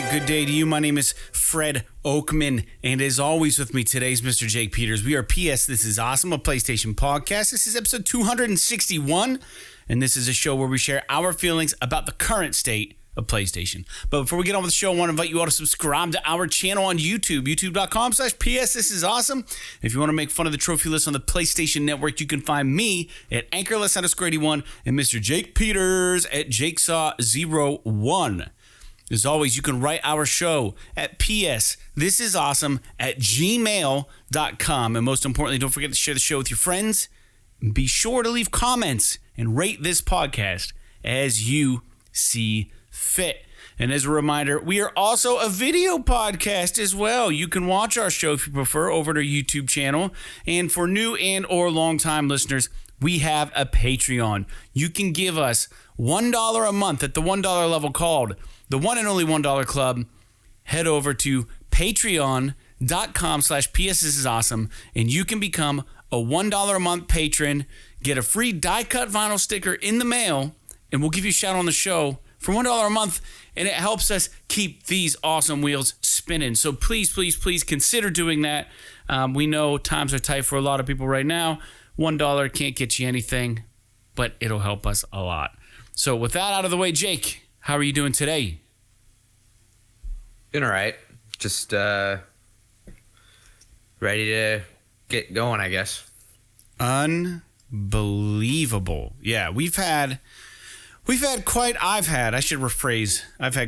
right, good day to you. My name is Fred Oakman, and as always with me today is Mr. Jake Peters. We are PS This Is Awesome, a PlayStation podcast. This is episode 261, and this is a show where we share our feelings about the current state of PlayStation. But before we get on with the show, I want to invite you all to subscribe to our channel on YouTube, youtube.com/PS This Is Awesome. If you want to make fun of the trophy list on the PlayStation Network, you can find me at Anchorless_81 and Mr. Jake Peters at Jakesaw01. As always, you can write our show at psthisisawesome@gmail.com. And most importantly, don't forget to share the show with your friends. Be sure to leave comments and rate this podcast as you see fit. And as a reminder, we are also a video podcast as well. You can watch our show if you prefer over to our YouTube channel. And for new and or long-time listeners, we have a Patreon. You can give us $1 a month at the $1 level called the one and only $1 Club. Head over to patreon.com/PSThisIsAwesome, and you can become a $1 a month patron, get a free die-cut vinyl sticker in the mail, and we'll give you a shout on the show for $1 a month, and it helps us keep these awesome wheels spinning. So please, please, please consider doing that. We know times are tight for a lot of people right now. $1 can't get you anything, but it'll help us a lot. So with that out of the way, Jake, how are you doing today? Doing all right. Just ready to get going, I guess. Unbelievable. Yeah, I've had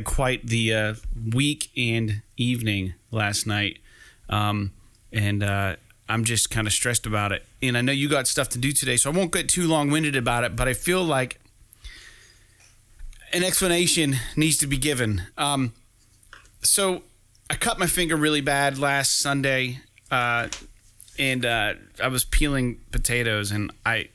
quite the week and evening last night. And I'm just kind of stressed about it. And I know you got stuff to do today, so I won't get too long-winded about it, but I feel like an explanation needs to be given. So I cut my finger really bad last Sunday, and I was peeling potatoes, and I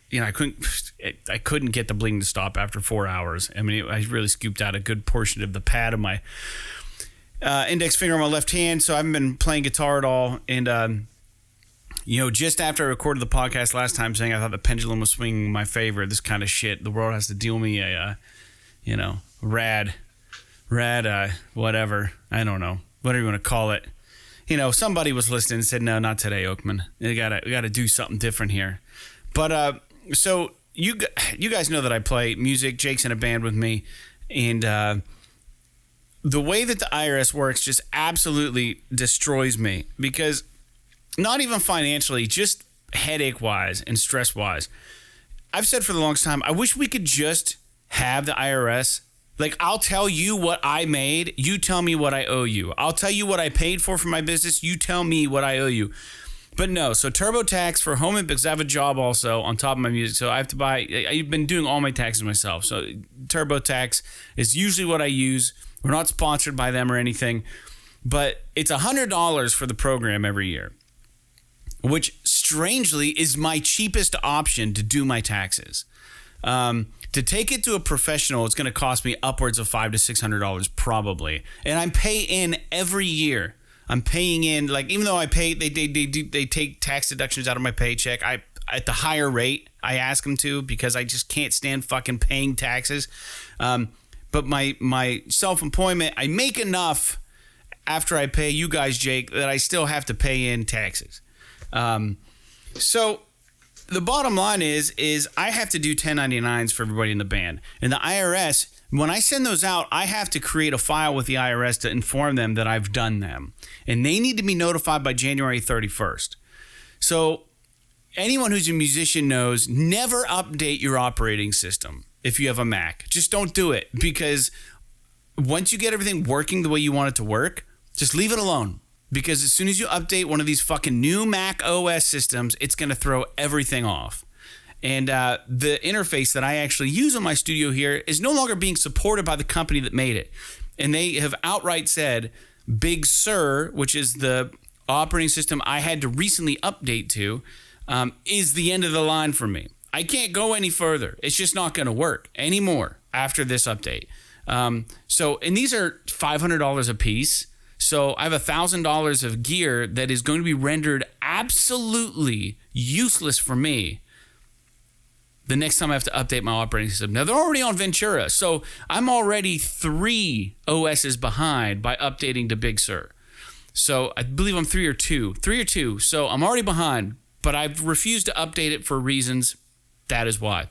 couldn't get the bleeding to stop after 4 hours. I mean, I really scooped out a good portion of the pad of my index finger on my left hand, so I haven't been playing guitar at all. And just after I recorded the podcast last time saying I thought the pendulum was swinging in my favor, this kind of shit, the world has to deal me a rad, whatever. I don't know. Whatever you want to call it. Somebody was listening and said, no, not today, Oakman. We gotta do something different here. But, so you guys know that I play music. Jake's in a band with me. And, the way that the IRS works just absolutely destroys me, because not even financially, just headache-wise and stress-wise. I've said for the longest time, I wish we could just have the IRS. Like, I'll tell you what I made, you tell me what I owe you. I'll tell you what I paid for my business, you tell me what I owe you. But no, so TurboTax for home, because I have a job also on top of my music, so I have to buy, I've been doing all my taxes myself. So TurboTax is usually what I use. We're not sponsored by them or anything, but it's $100 for the program every year, which strangely is my cheapest option to do my taxes. To take it to a professional, it's going to cost me upwards of $500 to $600 probably, and I'm paying in every year. I'm paying in, like, even though I pay, they take tax deductions out of my paycheck. At the higher rate, I ask them to, because I just can't stand fucking paying taxes. But my self-employment, I make enough after I pay you guys, Jake, that I still have to pay in taxes. So the bottom line is I have to do 1099s for everybody in the band. And the IRS, when I send those out, I have to create a file with the IRS to inform them that I've done them. And they need to be notified by January 31st. So anyone who's a musician knows, never update your operating system if you have a Mac. Just don't do it, because once you get everything working the way you want it to work, just leave it alone. Because as soon as you update one of these fucking new Mac OS systems, it's going to throw everything off. And the interface that I actually use on my studio here is no longer being supported by the company that made it. And they have outright said, Big Sur, which is the operating system I had to recently update to, is the end of the line for me. I can't go any further. It's just not going to work anymore after this update. And these are $500 a piece. So I have $1,000 of gear that is going to be rendered absolutely useless for me the next time I have to update my operating system. Now, they're already on Ventura, so I'm already 3 OSs behind by updating to Big Sur. So I believe I'm 3 or 2. 3 or 2, so I'm already behind, but I've refused to update it for reasons. That is why.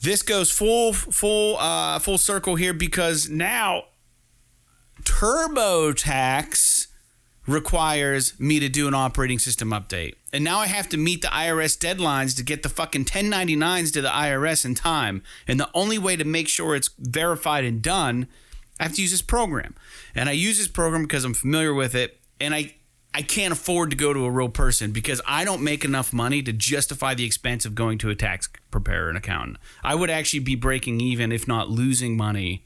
This goes full circle here because now TurboTax requires me to do an operating system update. And now I have to meet the IRS deadlines to get the fucking 1099s to the IRS in time. And the only way to make sure it's verified and done, I have to use this program. And I use this program because I'm familiar with it. And I can't afford to go to a real person because I don't make enough money to justify the expense of going to a tax preparer and accountant. I would actually be breaking even, if not losing money,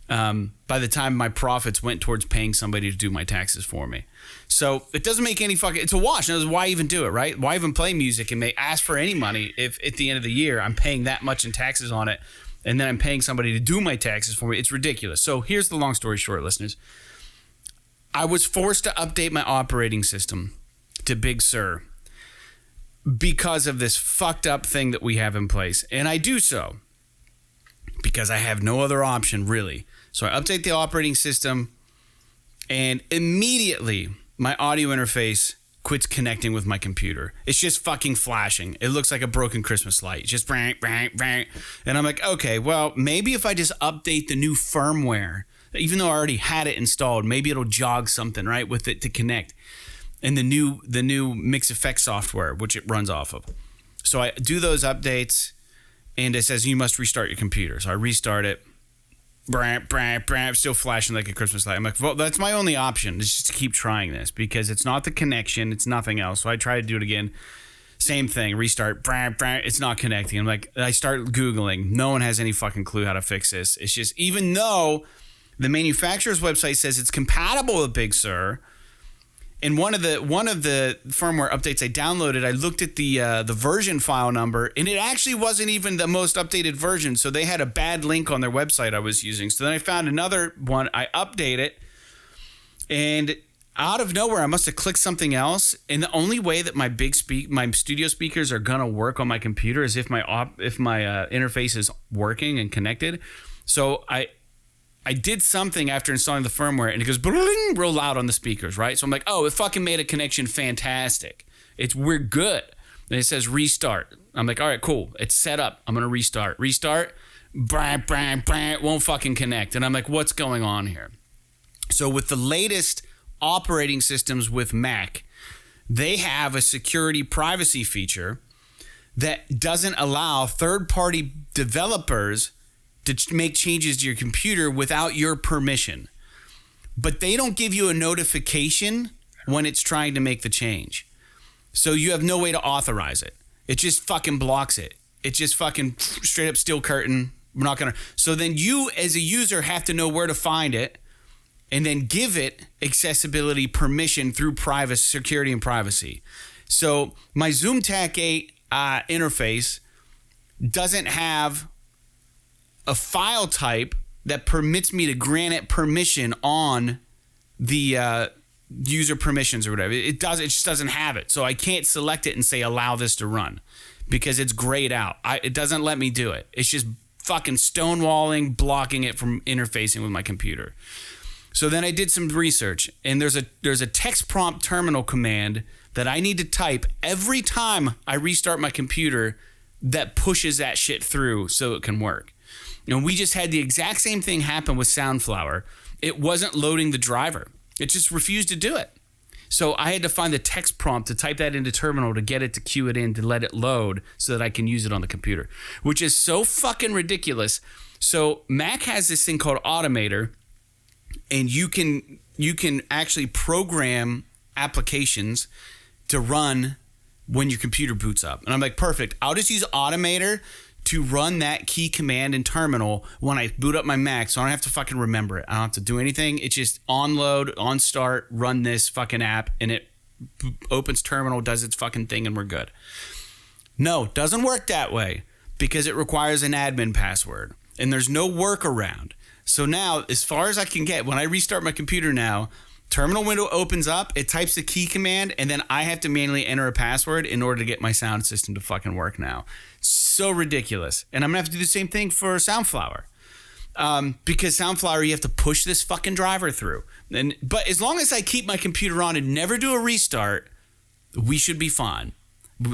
by the time my profits went towards paying somebody to do my taxes for me. So it doesn't make any fucking, it's a wash. Now, why even do it, right? Why even play music and ask for any money if at the end of the year I'm paying that much in taxes on it and then I'm paying somebody to do my taxes for me? It's ridiculous. So here's the long story short, listeners. I was forced to update my operating system to Big Sur because of this fucked up thing that we have in place. And I do so because I have no other option, really. So I update the operating system, and immediately my audio interface quits connecting with my computer. It's just fucking flashing. It looks like a broken Christmas light. It's just bang, bang, bang. And I'm like, okay, well, maybe if I just update the new firmware, even though I already had it installed, maybe it'll jog something, right, with it to connect. And the new Mix Effects software, which it runs off of. So I do those updates, and it says you must restart your computer. So I restart it. Still flashing like a Christmas light. I'm like, well, that's my only option is just to keep trying this because it's not the connection. It's nothing else. So I try to do it again. Same thing. Restart. It's not connecting. I'm like, I start Googling. No one has any fucking clue how to fix this. It's just, even though the manufacturer's website says it's compatible with Big Sur, and one of the firmware updates I downloaded, I looked at the version file number, and it actually wasn't even the most updated version. So they had a bad link on their website I was using. So then I found another one. I update it, and out of nowhere, I must have clicked something else. And the only way that my studio speakers are gonna work on my computer is if my interface is working and connected. So I did something after installing the firmware, and it goes bling, real loud on the speakers, right? So I'm like, oh, it fucking made a connection. Fantastic. We're good. And it says restart. I'm like, all right, cool. It's set up. I'm going to restart. Restart. It won't fucking connect. And I'm like, what's going on here? So with the latest operating systems with Mac, they have a security privacy feature that doesn't allow third-party developers to make changes to your computer without your permission. But they don't give you a notification when it's trying to make the change. So you have no way to authorize it. It just fucking blocks it. It just fucking straight up steel curtain. We're not gonna. So then you as a user have to know where to find it and then give it accessibility permission through security and privacy. So my ZoomTac 8 interface doesn't have a file type that permits me to grant it permission on the user permissions or whatever. It just doesn't have it. So I can't select it and say allow this to run because it's grayed out. It doesn't let me do it. It's just fucking stonewalling, blocking it from interfacing with my computer. So then I did some research, and there's a text prompt terminal command that I need to type every time I restart my computer that pushes that shit through so it can work. And we just had the exact same thing happen with Soundflower. It wasn't loading the driver. It just refused to do it. So I had to find the text prompt to type that into terminal to get it to queue it in to let it load so that I can use it on the computer, which is so fucking ridiculous. So Mac has this thing called Automator, and you can actually program applications to run when your computer boots up. And I'm like, perfect. I'll just use Automator to run that key command in terminal when I boot up my Mac, so I don't have to fucking remember it. I don't have to do anything. It's just on load, on start, run this fucking app, and it opens terminal, does its fucking thing, and we're good. No, doesn't work that way because it requires an admin password, and there's no workaround. So now, as far as I can get, when I restart my computer now, terminal window opens up, it types the key command, and then I have to manually enter a password in order to get my sound system to fucking work now. So ridiculous. And I'm going to have to do the same thing for Soundflower. Because Soundflower, you have to push this fucking driver through. But as long as I keep my computer on and never do a restart, we should be fine.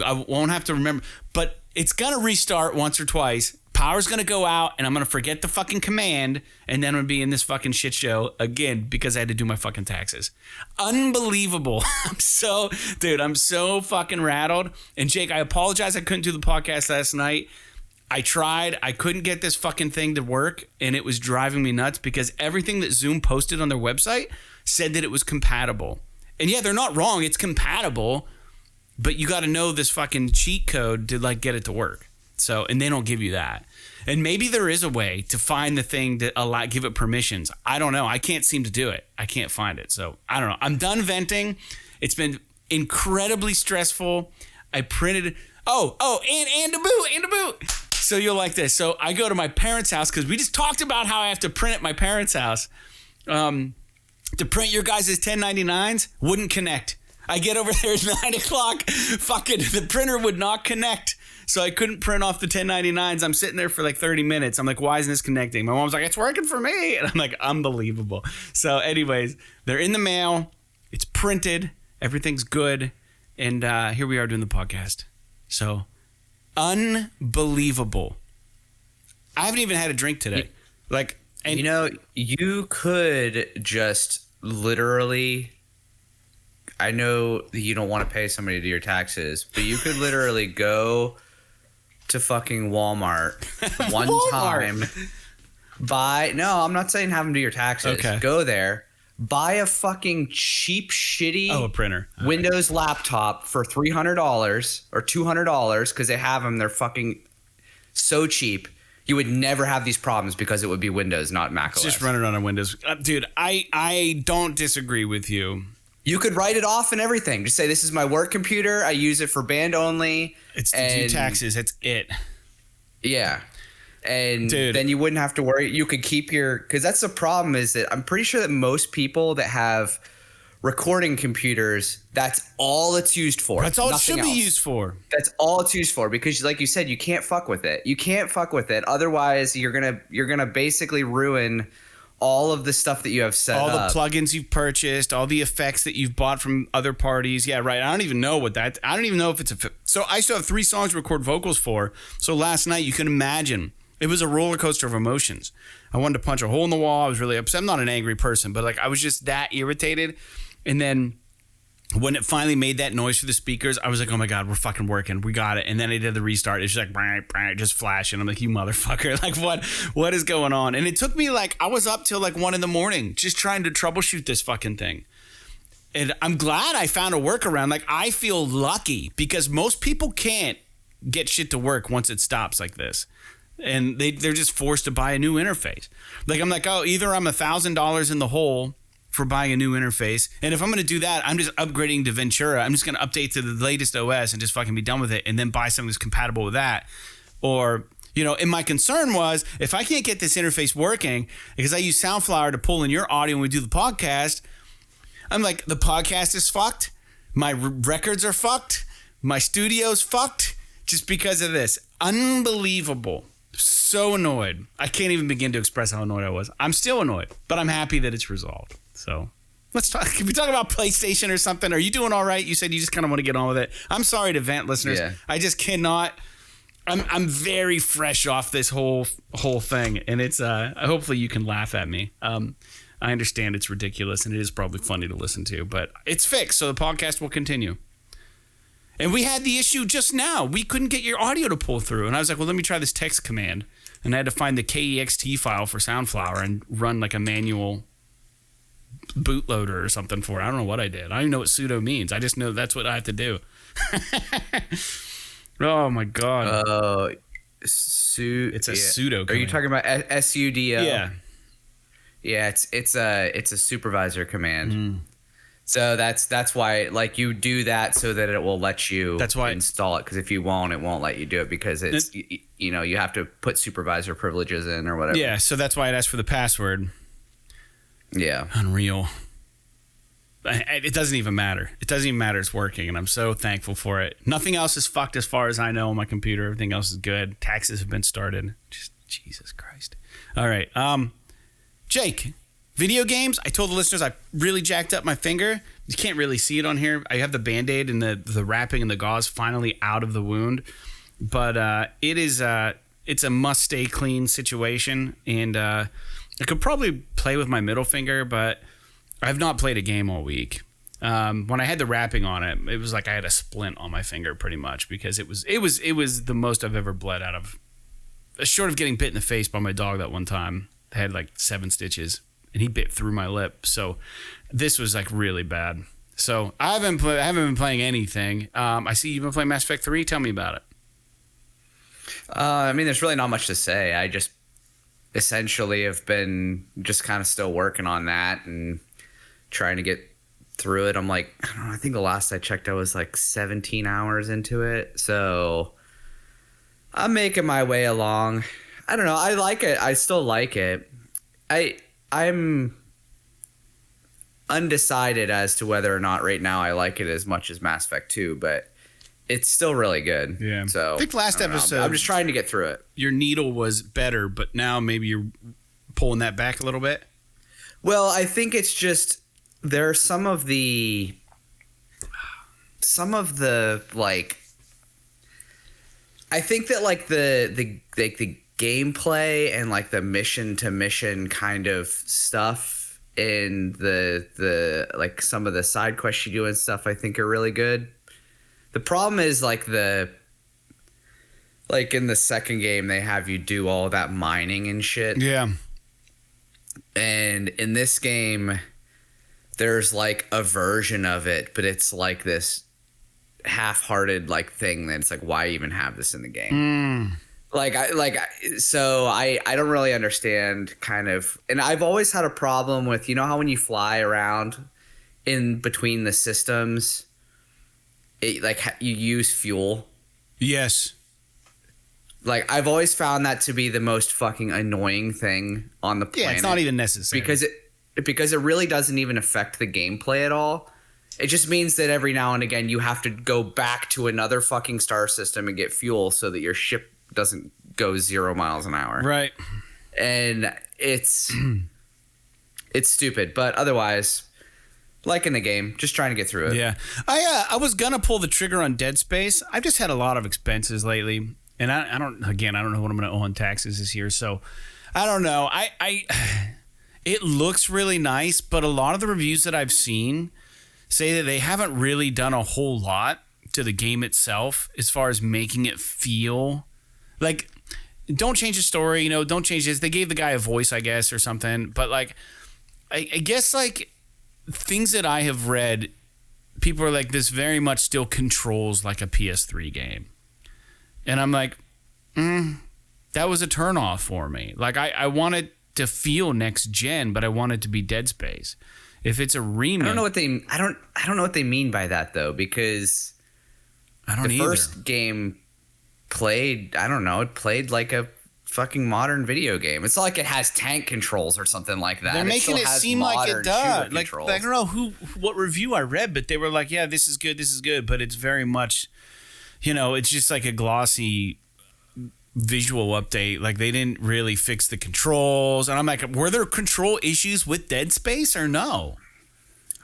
I won't have to remember. But it's going to restart once or twice. Power's going to go out, and I'm going to forget the fucking command, and then I'm going to be in this fucking shit show again because I had to do my fucking taxes. Unbelievable. I'm so fucking rattled. And Jake, I apologize I couldn't do the podcast last night. I tried. I couldn't get this fucking thing to work, and it was driving me nuts because everything that Zoom posted on their website said that it was compatible. And yeah, they're not wrong. It's compatible, but you got to know this fucking cheat code to like get it to work. So, and they don't give you that. And maybe there is a way to find the thing that give it permissions. I don't know. I can't seem to do it. I can't find it. So I don't know. I'm done venting. It's been incredibly stressful. I printed. And a boot. So you'll like this. So I go to my parents' house because we just talked about how I have to print at my parents' house. To print your guys' 1099s wouldn't connect. I get over there at 9 o'clock. Fucking the printer would not connect. So I couldn't print off the 1099s. I'm sitting there for like 30 minutes. I'm like, why isn't this connecting? My mom's like, it's working for me. And I'm like, unbelievable. So anyways, they're in the mail. It's printed. Everything's good. And here we are doing the podcast. So unbelievable. I haven't even had a drink today. You could just literally... I know that you don't want to pay somebody to do your taxes, but you could literally go to fucking Walmart one time, no, I'm not saying have them do your taxes. Okay. Go there, buy a fucking cheap, shitty a printer. Windows laptop for $300 or $200 because they have them. They're fucking so cheap. You would never have these problems because it would be Windows, not MACOS. Just run it on Windows. Dude, I don't disagree with you. You could write it off and everything. Just say, this is my work computer. I use it for band only. It's to do taxes. That's it. Yeah. And then you wouldn't have to worry. You could keep because that's the problem is that I'm pretty sure that most people that have recording computers, that's all it's used for. That's all it should be used for. That's all it's used for because like you said, you can't fuck with it. You can't fuck with it. Otherwise, you're gonna basically ruin all of the stuff that you have set up. All the plugins you've purchased, all the effects that you've bought from other parties. Yeah, right. I don't even know if it's so I still have 3 songs to record vocals for. So last night, you can imagine, it was a roller coaster of emotions. I wanted to punch a hole in the wall. I was really upset. I'm not an angry person, but like I was just that irritated. And then when it finally made that noise for the speakers, I was like, oh my God, we're fucking working. We got it. And then I did the restart. It's just like, just flashing. I'm like, you motherfucker. Like, what is going on? And it took me I was up till 1 a.m. just trying to troubleshoot this fucking thing. And I'm glad I found a workaround. Like, I feel lucky because most people can't get shit to work once it stops like this. And they're just forced to buy a new interface. Like, I'm like, oh, either I'm $1,000 in the hole for buying a new interface. And if I'm going to do that, I'm just upgrading to Ventura. I'm just going to update to the latest OS and just fucking be done with it and then buy something that's compatible with that. Or, and my concern was if I can't get this interface working, because I use Soundflower to pull in your audio when we do the podcast, I'm like, the podcast is fucked. My records are fucked. My studio's fucked just because of this. Unbelievable. So annoyed. I can't even begin to express how annoyed I was. I'm still annoyed, but I'm happy that it's resolved. So let's talk. Can we talk about PlayStation or something? Are you doing all right? You said you just kind of want to get on with it. I'm sorry to vent, listeners. Yeah. I just cannot. I'm very fresh off this whole thing, and it's hopefully you can laugh at me. I understand it's ridiculous, and it is probably funny to listen to, but it's fixed, so the podcast will continue. And we had the issue just now. We couldn't get your audio to pull through. And I was like, well, let me try this text command. And I had to find the KEXT file for Soundflower and run a manual bootloader or something for it. I don't know what I did. I don't even know what sudo means. I just know that's what I have to do. Oh, my God. It's a sudo command. Are you talking about SUDO? Yeah. Yeah, it's a supervisor command. So that's why you do that so that it will let you install it, because if you won't, it won't let you do it because it's you have to put supervisor privileges in or whatever. Yeah, so that's why it asked for the password. Yeah. Unreal. it doesn't even matter. It doesn't even matter. It's working, and I'm so thankful for it. Nothing else is fucked as far as I know on my computer. Everything else is good. Taxes have been started. Just Jesus Christ. All right. Jake, video games. I told the listeners I really jacked up my finger. You can't really see it on here. I have the Band-Aid and the wrapping and the gauze finally out of the wound. But it's a must stay clean situation. And I could probably play with my middle finger, but I've not played a game all week. When I had the wrapping on it, it was like I had a splint on my finger pretty much because it was the most I've ever bled out of. Short of getting bit in the face by my dog that one time. I had like 7 stitches and he bit through my lip. So this was like really bad. So I haven't been playing anything. I see you've been playing Mass Effect 3. Tell me about it. I mean, there's really not much to say. I just essentially have been just kind of still working on that and trying to get through it. I'm like, I don't know, I think the last I checked I was like 17 hours into it. So I'm making my way along. I don't know. I like it. I still like it. I'm undecided as to whether or not right now I like it as much as Mass Effect 2, but it's still really good. Yeah. So I think last episode I'm just trying to get through it. Your needle was better, but now maybe you're pulling that back a little bit. Well, I think it's just there are some of the like I think that like the gameplay and like the mission to mission kind of stuff in the like some of the side quests you do and stuff I think are really good. The problem is like in the second game they have you do all that mining and shit. Yeah. And in this game there's like a version of it, but it's like this half-hearted like thing that it's like, why even have this in the game? So I don't really understand kind of, and I've always had a problem with, you know how when you fly around in between the systems, it like you use fuel. Yes. Like I've always found that to be the most fucking annoying thing on the planet. Yeah, it's not even necessary. Because it really doesn't even affect the gameplay at all. It just means that every now and again you have to go back to another fucking star system and get fuel so that your ship doesn't go 0 miles an hour. Right. And it's stupid, but otherwise liking the game, just trying to get through it. Yeah. I was gonna pull the trigger on Deadspace. I've just had a lot of expenses lately, and I don't know what I'm gonna owe on taxes this year, so I don't know. It looks really nice, but a lot of the reviews that I've seen say that they haven't really done a whole lot to the game itself as far as making it feel like, don't change the story, don't change this. They gave the guy a voice, I guess, or something. But like, I guess like things that I have read, people are like, this very much still controls like a PS3 game. And I'm like, that was a turnoff for me. Like I wanted to feel next gen, but I want it to be Dead Space. If it's a remake, I don't know what they mean by that though, because the first game played like a fucking modern video game. It's not like it has tank controls or something like that. They're making it seem like it does. Like I don't know what review I read, but they were like, yeah, this is good, but it's very much, it's just like a glossy visual update. Like they didn't really fix the controls, and I'm like, were there control issues with Dead Space or no?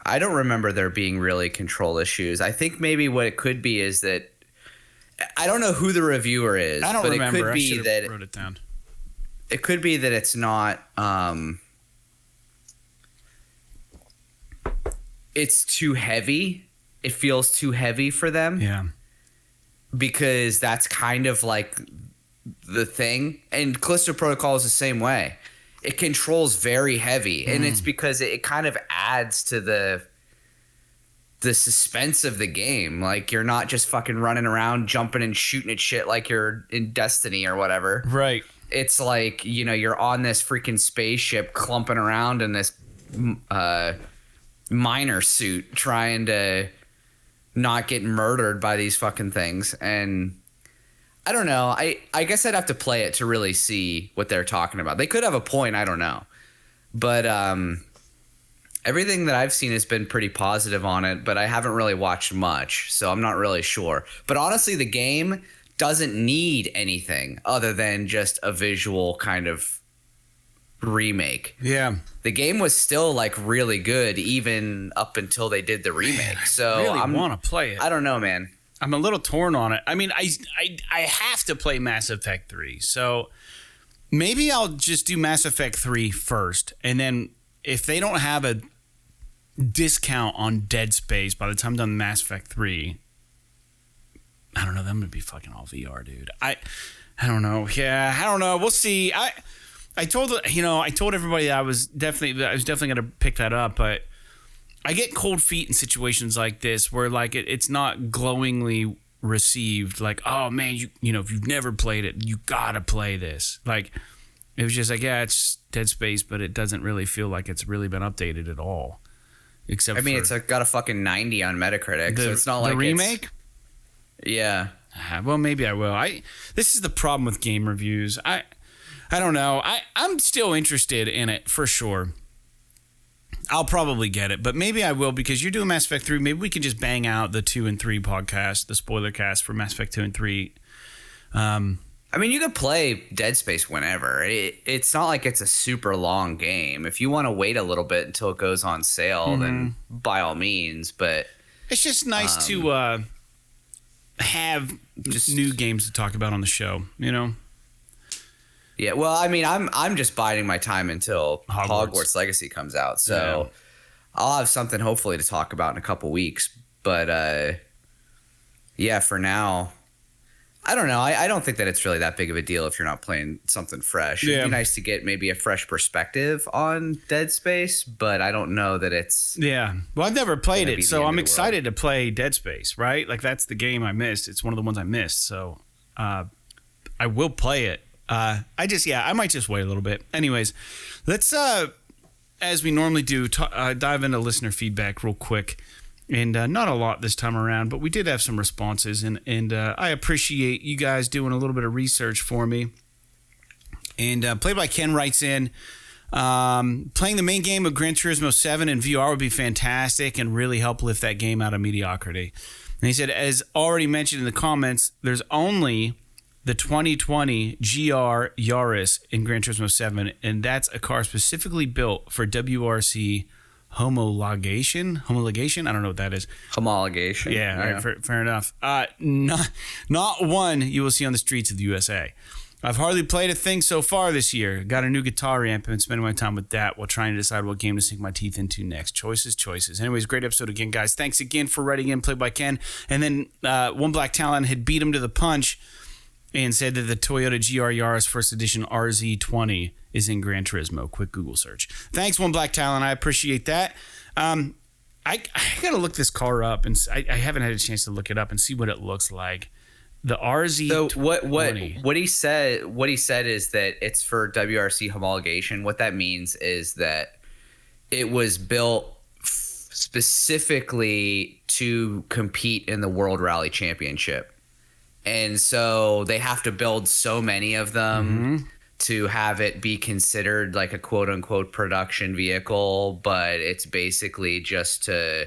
I don't remember there being really control issues. I think maybe what it could be is that I don't know who the reviewer is. I don't remember. It could be that wrote it down. It could be that it's not it's too heavy. It feels too heavy for them. Yeah. Because that's kind of like the thing, and Callisto Protocol is the same way. It controls very heavy, and it's because it kind of adds to the suspense of the game. Like you're not just fucking running around jumping and shooting at shit like you're in Destiny or whatever. Right. It's like, you're on this freaking spaceship clumping around in this miner suit trying to not get murdered by these fucking things. And I don't know. I guess I'd have to play it to really see what they're talking about. They could have a point. I don't know. But Everything that I've seen has been pretty positive on it, but I haven't really watched much, so I'm not really sure. But honestly, the game doesn't need anything other than just a visual kind of remake. Yeah. The game was still like really good even up until they did the remake. So I really want to play it. I don't know, man. I'm a little torn on it. I mean, I have to play Mass Effect 3. So maybe I'll just do Mass Effect 3 first, and then if they don't have a discount on Dead Space by the time I'm done Mass Effect 3, I don't know, I'm gonna be fucking all VR, dude. I don't know. Yeah, I don't know. We'll see. I told everybody that I was definitely gonna pick that up, but I get cold feet in situations like this where like it's not glowingly received. Like, oh man, you know if you've never played it, you gotta play this. Like, it was just like, yeah, it's Dead Space, but it doesn't really feel like it's really been updated at all. Except, it's got a fucking 90 on Metacritic, so it's not like the remake. Yeah. Well, maybe I will. This is the problem with game reviews. I don't know. I'm still interested in it for sure. I'll probably get it, but maybe I will because you're doing Mass Effect 3. Maybe we can just bang out the 2 and 3 podcast, the spoiler cast for Mass Effect 2 and 3. I mean, you could play Dead Space whenever. It's not like it's a super long game. If you want to wait a little bit until it goes on sale, then by all means. But it's just nice to have just new games to talk about on the show, you know? Yeah, well, I mean, I'm just biding my time until Hogwarts Legacy comes out. So I'll have something hopefully to talk about in a couple weeks. But yeah, for now, I don't know. I don't think that it's really that big of a deal if you're not playing something fresh. It'd be nice to get maybe a fresh perspective on Dead Space, but I don't know that it's... Yeah. Well, I've never played it, so I'm excited to play Dead Space, right? Like, that's the game I missed. It's one of the ones I missed, so I will play it. I might just wait a little bit. Anyways, let's, as we normally do, dive into listener feedback real quick. And not a lot this time around, but we did have some responses, and I appreciate you guys doing a little bit of research for me. And Played by Ken writes in, playing the main game of Gran Turismo 7 in VR would be fantastic and really help lift that game out of mediocrity. And he said, as already mentioned in the comments, there's only the 2020 GR Yaris in Gran Turismo 7, and that's a car specifically built for WRC homologation. I don't know what that is. Homologation. Yeah. All right, fair enough. Not one you will see on the streets of the USA. I've hardly played a thing so far this year. Got a new guitar amp and been spending my time with that while trying to decide what game to sink my teeth into next. Choices. Anyways, great episode again, guys. Thanks again for writing in, Played by Ken. And then One Black Talon had beat him to the punch and said that the Toyota GR Yaris First Edition RZ20 is in Gran Turismo. Quick Google search. Thanks, One Black Talon. I appreciate that. I got to look this car up, and I haven't had a chance to look it up and see what it looks like. The RZ20. So what he said is that it's for WRC homologation. What that means is that it was built specifically to compete in the World Rally Championship. And so they have to build so many of them to have it be considered like a quote unquote production vehicle, but it's basically just to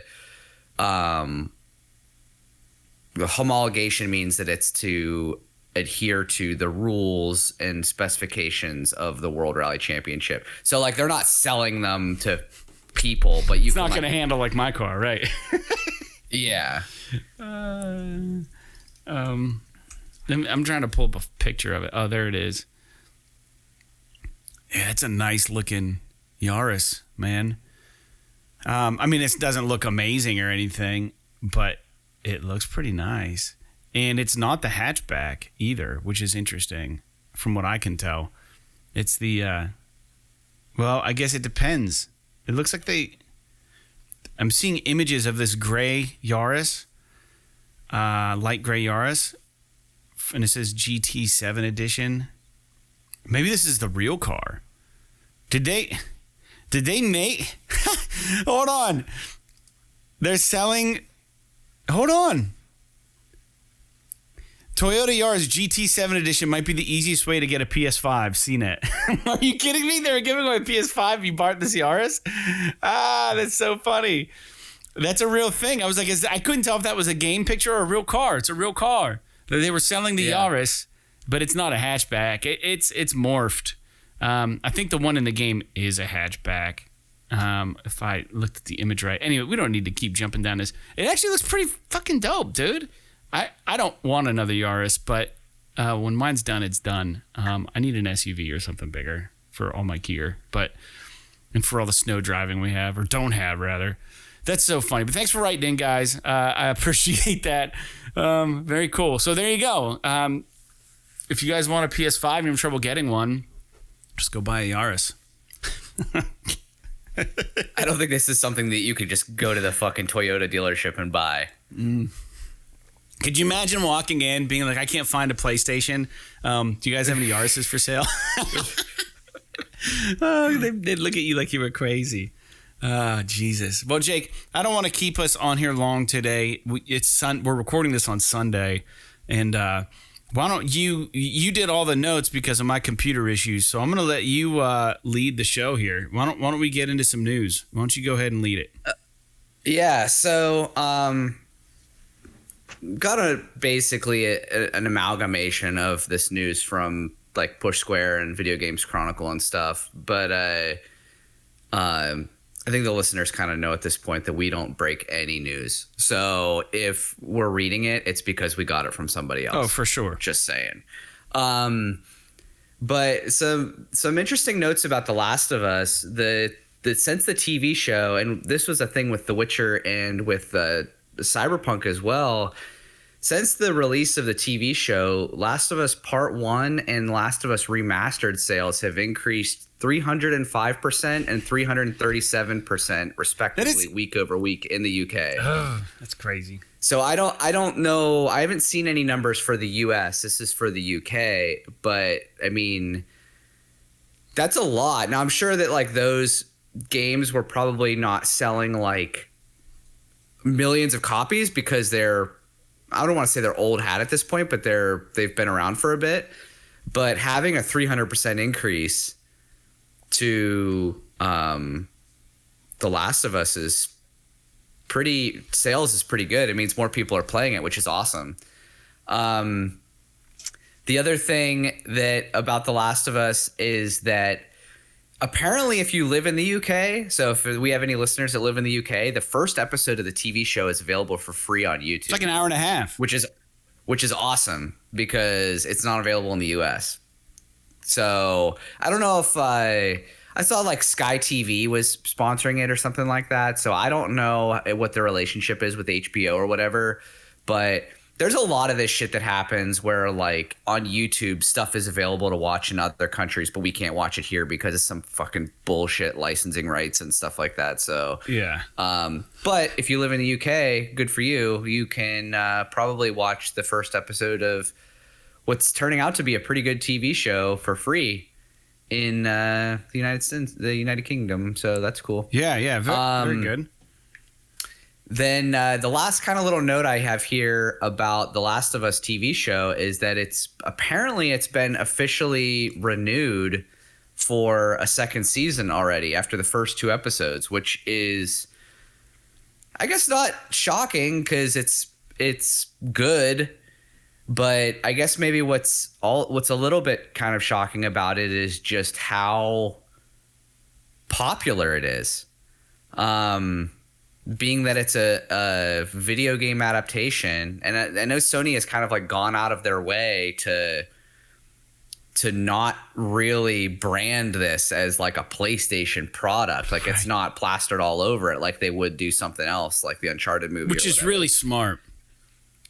homologation means that it's to adhere to the rules and specifications of the World Rally Championship. So like they're not selling them to people, but it's not going to handle like my car, right? Yeah. I'm trying to pull up a picture of it. Oh, there it is. Yeah, it's a nice looking Yaris, man. I mean, it doesn't look amazing or anything, but it looks pretty nice. And it's not the hatchback either, which is interesting from what I can tell. It's the, well, I guess it depends. It looks like I'm seeing images of this gray Yaris, light gray Yaris, and it says GT7 edition. Maybe this is the real car. Did they make? Hold on. They're selling. Hold on. Toyota Yaris GT7 edition might be the easiest way to get a PS5. CNET. Are you kidding me? They're giving away a PS5 if you bought this Yaris? That's so funny. That's a real thing. I was like, I couldn't tell if that was a game picture or a real car. It's a real car. They were selling the Yaris, but it's not a hatchback. It's morphed. I think the one in the game is a hatchback. If I looked at the image right. Anyway, we don't need to keep jumping down this. It actually looks pretty fucking dope, dude. I don't want another Yaris, but when mine's done, it's done. I need an SUV or something bigger for all my gear, and for all the snow driving we have, or don't have, rather. That's so funny. But thanks for writing in, guys. I appreciate that. Very cool. So there you go. If you guys want a PS5 and you're having trouble getting one, just go buy a Yaris. I don't think this is something that you could just go to the fucking Toyota dealership and buy. Could you imagine walking in, being like, I can't find a PlayStation. Do you guys have any Yarises for sale? They'd look at you like you were crazy. Jesus. Well, Jake, I don't want to keep us on here long today. We're recording this on Sunday, and why don't you did all the notes because of my computer issues, so I'm going to let you lead the show here. Why don't we get into some news? Why don't you go ahead and lead it? So got basically an amalgamation of this news from like Push Square and Video Games Chronicle and stuff, but I think the listeners kind of know at this point that we don't break any news. So if we're reading it, it's because we got it from somebody else. Oh, for sure. Just saying. But some interesting notes about The Last of Us. Since the TV show, and this was a thing with The Witcher and with Cyberpunk as well, since the release of the TV show, Last of Us Part 1 and Last of Us Remastered sales have increased 305% and 337% respectively week over week in the UK. Oh, that's crazy. So I don't know. I haven't seen any numbers for the US. This is for the UK, but I mean, that's a lot. Now I'm sure that like those games were probably not selling like millions of copies because I don't want to say they're old hat at this point, but they've been around for a bit. But having a 300% increase to The Last of Us sales is pretty good. It means more people are playing it, which is awesome. The other thing about The Last of Us is that apparently if you live in the UK, so if we have any listeners that live in the UK, the first episode of the TV show is available for free on YouTube. It's like an hour and a half. Which is awesome because it's not available in the US. So I don't know if I saw like Sky TV was sponsoring it or something like that. So I don't know what the relationship is with HBO or whatever, but there's a lot of this shit that happens where like on YouTube stuff is available to watch in other countries, but we can't watch it here because of some fucking bullshit licensing rights and stuff like that. So yeah. But if you live in the UK, good for you. You can probably watch the first episode of what's turning out to be a pretty good TV show for free in the United Kingdom. So that's cool. Yeah. Very good. Then the last kind of little note I have here about the Last of Us TV show is that it's been officially renewed for a second season already after the first 2 episodes, which is, I guess, not shocking because it's good. But I guess maybe what's a little bit kind of shocking about it is just how popular it is. Being that it's a video game adaptation, and I know Sony has kind of like gone out of their way to not really brand this as like a PlayStation product. Like it's not plastered all over it like they would do something else like the Uncharted movie. Which is really smart.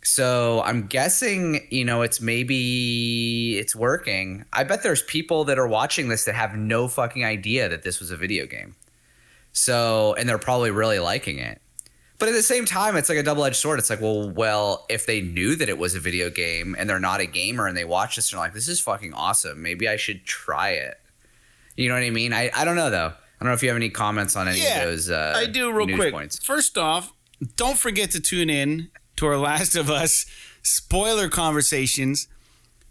So I'm guessing, it's working. I bet there's people that are watching this that have no fucking idea that this was a video game. So, and they're probably really liking it. But at the same time, it's like a double-edged sword. It's like, well, if they knew that it was a video game and they're not a gamer and they watch this and they're like, this is fucking awesome, maybe I should try it. You know what I mean? I don't know, though. I don't know if you have any comments on any of those I do real news quick. points. First off, don't forget to tune in to our Last of Us spoiler conversations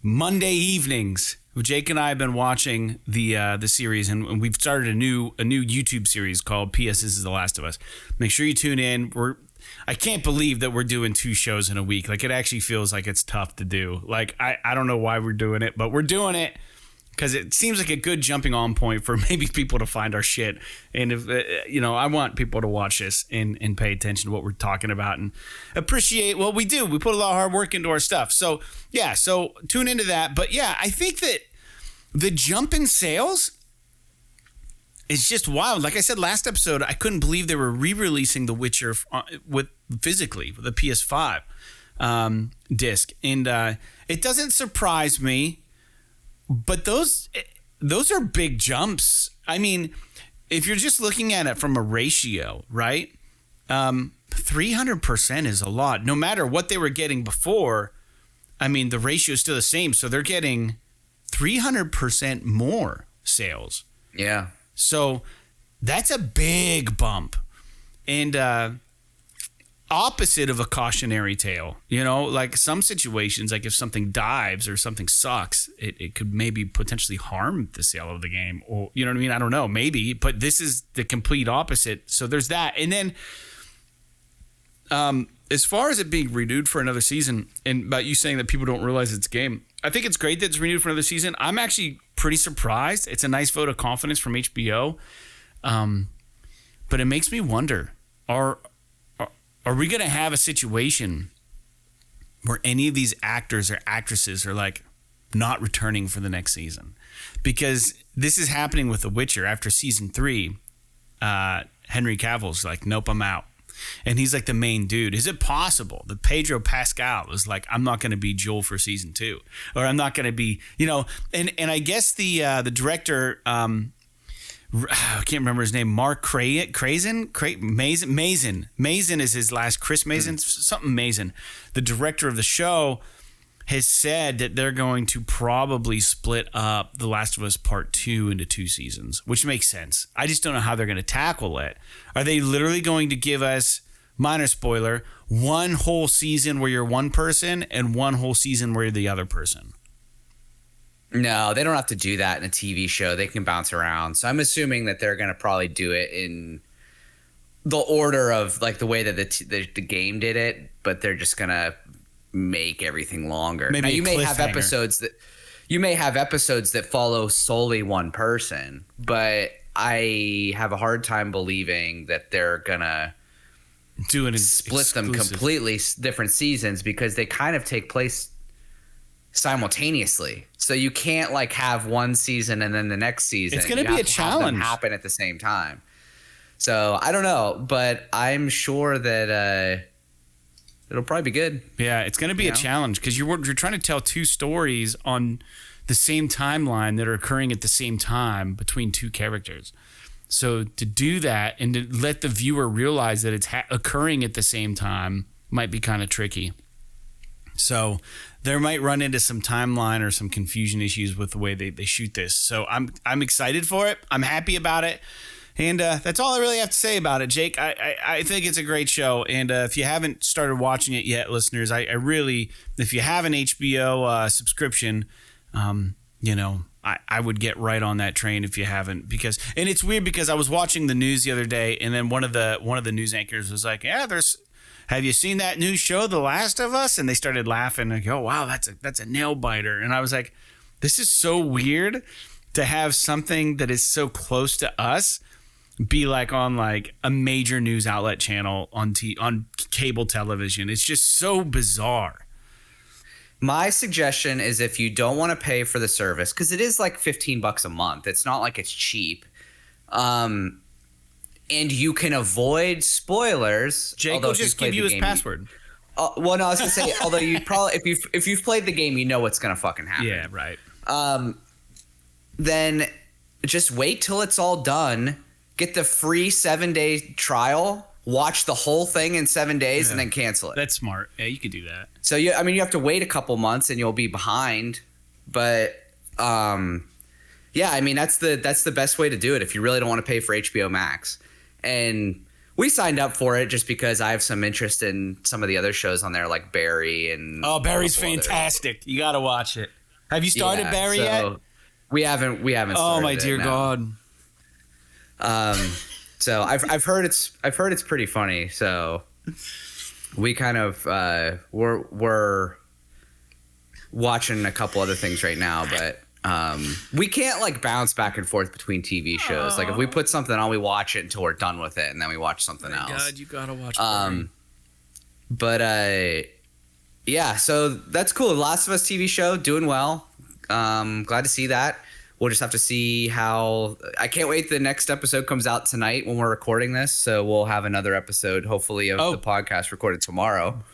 Monday evenings. Jake and I have been watching the series, and we've started a new YouTube series called PS This Is the Last of Us. Make sure you tune in. I can't believe that we're doing 2 shows in a week. Like, it actually feels like it's tough to do. Like, I don't know why we're doing it, but we're doing it because it seems like a good jumping on point for maybe people to find our shit. And if I want people to watch this and pay attention to what we're talking about and appreciate what we do. We put a lot of hard work into our stuff. So yeah, so tune into that. But yeah, I think that the jump in sales is just wild. Like I said last episode, I couldn't believe they were re-releasing The Witcher with the PS5 disc, and it doesn't surprise me. But those are big jumps. I mean, if you're just looking at it from a ratio, right? 300% is a lot. No matter what they were getting before, I mean, the ratio is still the same. So they're getting 300% more sales. Yeah. So that's a big bump. And opposite of a cautionary tale, like some situations, like if something dives or something sucks, it could maybe potentially harm the sale of the game, or you know what I mean? I don't know, maybe, but this is the complete opposite. So there's that. And then as far as it being renewed for another season, and about you saying that people don't realize it's a game, I think it's great that it's renewed for another season. I'm actually pretty surprised. It's a nice vote of confidence from HBO. But it makes me wonder, are we going to have a situation where any of these actors or actresses are like not returning for the next season? Because this is happening with The Witcher. After season 3, Henry Cavill's like, nope, I'm out. And he's like the main dude. Is it possible that Pedro Pascal is like, I'm not going to be Joel for season 2, or I'm not going to be, and I guess the director, I can't remember his name. Mark Mazin is his last. Chris Mazin, something Mazin. The director of the show has said that they're going to probably split up The Last of Us Part 2 into 2 seasons, which makes sense. I just don't know how they're going to tackle it. Are they literally going to give us, minor spoiler, one whole season where you're one person and one whole season where you're the other person? No, they don't have to do that in a TV show. They can bounce around. So I'm assuming that they're going to probably do it in the order of like the way that the game did it, but they're just going to make everything longer. Maybe now, you may have cliffhanger. episodes that follow solely one person, but I have a hard time believing that they're going to do it split them completely different seasons, because they kind of take place simultaneously. So you can't like have one season and then the next season. It's going to be a challenge. Happen at the same time. So I don't know, but I'm sure that it'll probably be good. Yeah, it's going to be a challenge because you're trying to tell 2 stories on the same timeline that are occurring at the same time between 2 characters. So to do that and to let the viewer realize that it's occurring at the same time might be kind of tricky. So there might run into some timeline or some confusion issues with the way they shoot this. So I'm excited for it. I'm happy about it. And that's all I really have to say about it, Jake. I think it's a great show. And if you haven't started watching it yet, listeners, I really, if you have an HBO subscription, I would get right on that train if you haven't. And it's weird because I was watching the news the other day, and then one of the news anchors was like, have you seen that new show, The Last of Us? And they started laughing and go, oh, wow, that's a nail biter. And I was like, this is so weird to have something that is so close to us be like on like a major news outlet channel on cable television. It's just so bizarre. My suggestion is, if you don't want to pay for the service, because it is like $15 a month. It's not like it's cheap. And you can avoid spoilers. Jake will just give you his password. Well, no, I was gonna say, although you probably, if you've played the game, you know what's gonna fucking happen. Yeah, right. Then just wait till it's all done. Get the free 7-day trial. Watch the whole thing in 7 days, and then cancel it. That's smart. Yeah, you could do that. So you have to wait a couple months, and you'll be behind. But yeah, I mean that's the best way to do it if you really don't want to pay for HBO Max. And We signed up for it just because I have some interest in some of the other shows on there, like Barry and. Oh, Barry's fantastic! You got to watch it. Have you started Barry yet? We haven't. Oh my dear God! So I've heard it's pretty funny. So we kind of we're watching a couple other things right now, but we can't like bounce back and forth between TV shows. Like if we put something on, we watch it until we're done with it, and then we watch something else. God, you gotta watch Barry. But yeah, so that's cool. Last of Us TV show doing well. Glad to see that. We'll just have to see how. I can't wait. The next episode comes out tonight when we're recording this, so we'll have another episode hopefully of the podcast recorded tomorrow.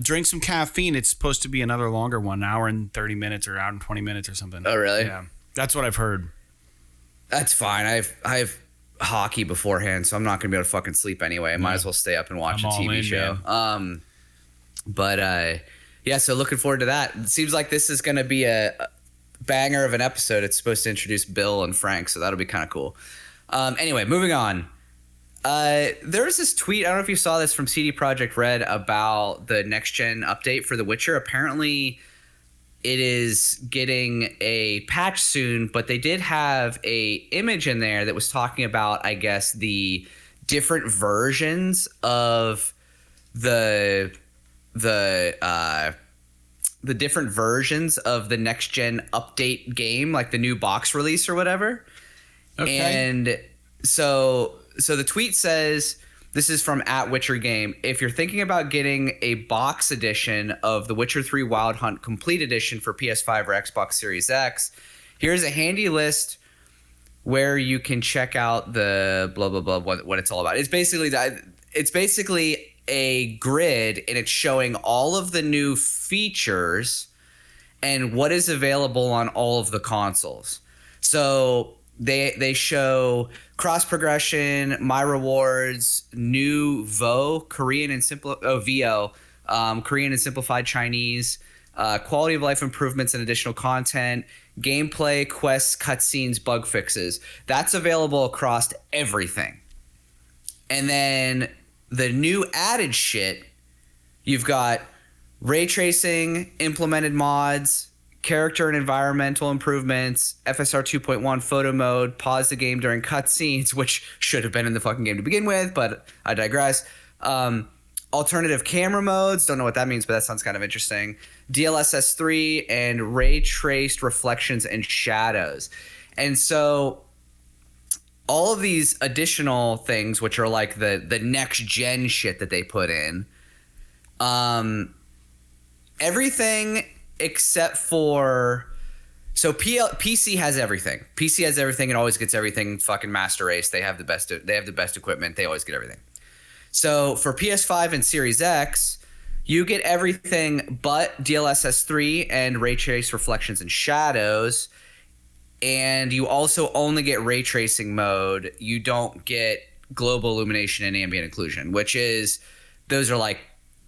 Drink some caffeine. It's supposed to be another longer one, hour and 30 minutes or hour and 20 minutes or something. Oh, really? Yeah, that's what I've heard. That's fine. I have hockey beforehand, so I'm not gonna be able to fucking sleep anyway. I might as well stay up and watch a TV show. Man. Yeah, so looking forward to that. It seems like this is gonna be a banger of an episode. It's supposed to introduce Bill and Frank, so that'll be kind of cool. Anyway, moving on. There was this tweet, I don't know if you saw this, from CD Projekt Red about the next gen update for The Witcher. Apparently it is getting a patch soon, but they did have a image in there that was talking about, I guess, the different versions of the different versions of the next gen update game, like the new box release or whatever. Okay. And so the tweet says, this is from @WitcherGame. If you're thinking about getting a box edition of The Witcher 3 Wild Hunt Complete Edition for PS5 or Xbox Series X, here's a handy list where you can check out the blah blah blah what it's all about. It's basically a grid, and it's showing all of the new features and what is available on all of the consoles. So they show cross progression, my rewards, new Korean and simplified Chinese, quality of life improvements and additional content, gameplay, quests, cutscenes, bug fixes. That's available across everything. And then the new added shit, you've got ray tracing, implemented mods, character and environmental improvements, FSR 2.1 photo mode, pause the game during cutscenes, which should have been in the fucking game to begin with, but I digress. Alternative camera modes, don't know what that means, but that sounds kind of interesting. DLSS 3 and ray traced reflections and shadows. And so all of these additional things, which are like the next gen shit that they put in, everything except for, so PC has everything. PC has everything. It always gets everything. Fucking Master Race. They have the best equipment. They always get everything. So for PS5 and Series X, you get everything but DLSS 3 and ray trace reflections and shadows. And you also only get ray tracing mode. You don't get global illumination and ambient occlusion, which is, those are like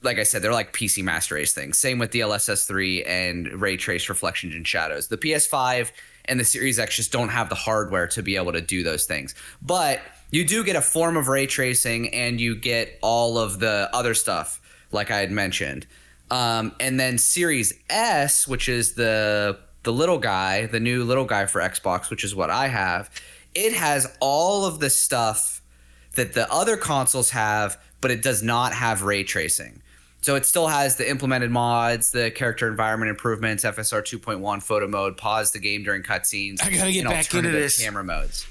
I said, they're like PC Master Race things. Same with DLSS 3 and ray trace reflections and shadows. The PS5 and the Series X just don't have the hardware to be able to do those things. But you do get a form of ray tracing, and you get all of the other stuff, like I had mentioned. And then Series S, which is the little guy, the new little guy for Xbox, which is what I have, it has all of the stuff that the other consoles have, but it does not have ray tracing. So it still has the implemented mods, the character environment improvements, FSR 2.1 photo mode, pause the game during cutscenes. I gotta get back into this. Camera modes.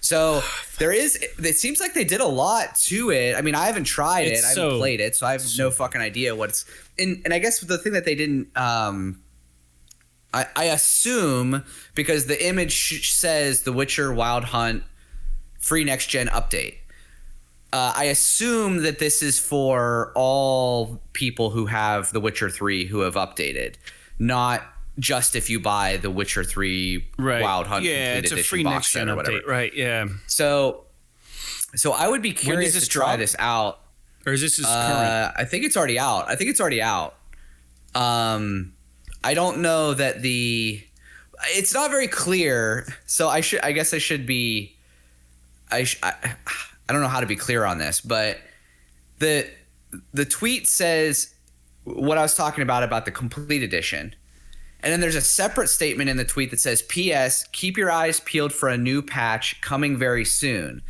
So it seems like they did a lot to it. I mean, I haven't tried it. I haven't played it, so I have no fucking idea what's in. And I guess the thing that they didn't, I assume, because the image says The Witcher Wild Hunt free next gen update. I assume that this is for all people who have The Witcher 3 who have updated, not just if you buy The Witcher 3 Wild Hunt complete it's edition a free box next gen set or whatever. update, right? Yeah. So I would be curious to try this out. Or is this current? I think it's already out. I don't know that it's not very clear. So I guess I should be. I don't know how to be clear on this, but the tweet says what I was talking about the complete edition. And then there's a separate statement in the tweet that says, P.S. keep your eyes peeled for a new patch coming very soon.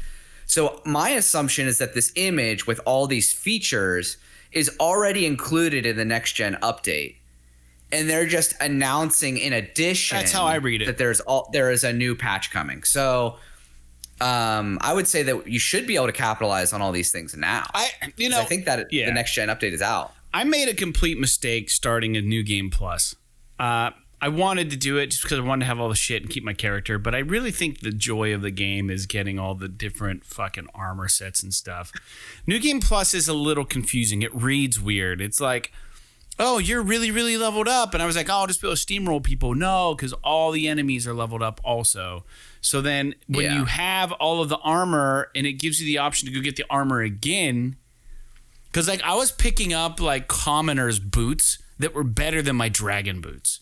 So my assumption is that this image with all these features is already included in the next gen update. And they're just announcing in addition. That's how I read it. That there is a new patch coming. So I would say that you should be able to capitalize on all these things now. I think that the next gen update is out. I made a complete mistake starting a New Game Plus. I wanted to do it just because I wanted to have all the shit and keep my character, but I really think the joy of the game is getting all the different fucking armor sets and stuff. New Game Plus is a little confusing. It reads weird. It's like, oh, you're really, really leveled up. And I was like, oh, I'll just be able to steamroll people. No, because all the enemies are leveled up also. So then when you have all of the armor and it gives you the option to go get the armor again, because like I was picking up like commoners' boots that were better than my dragon boots.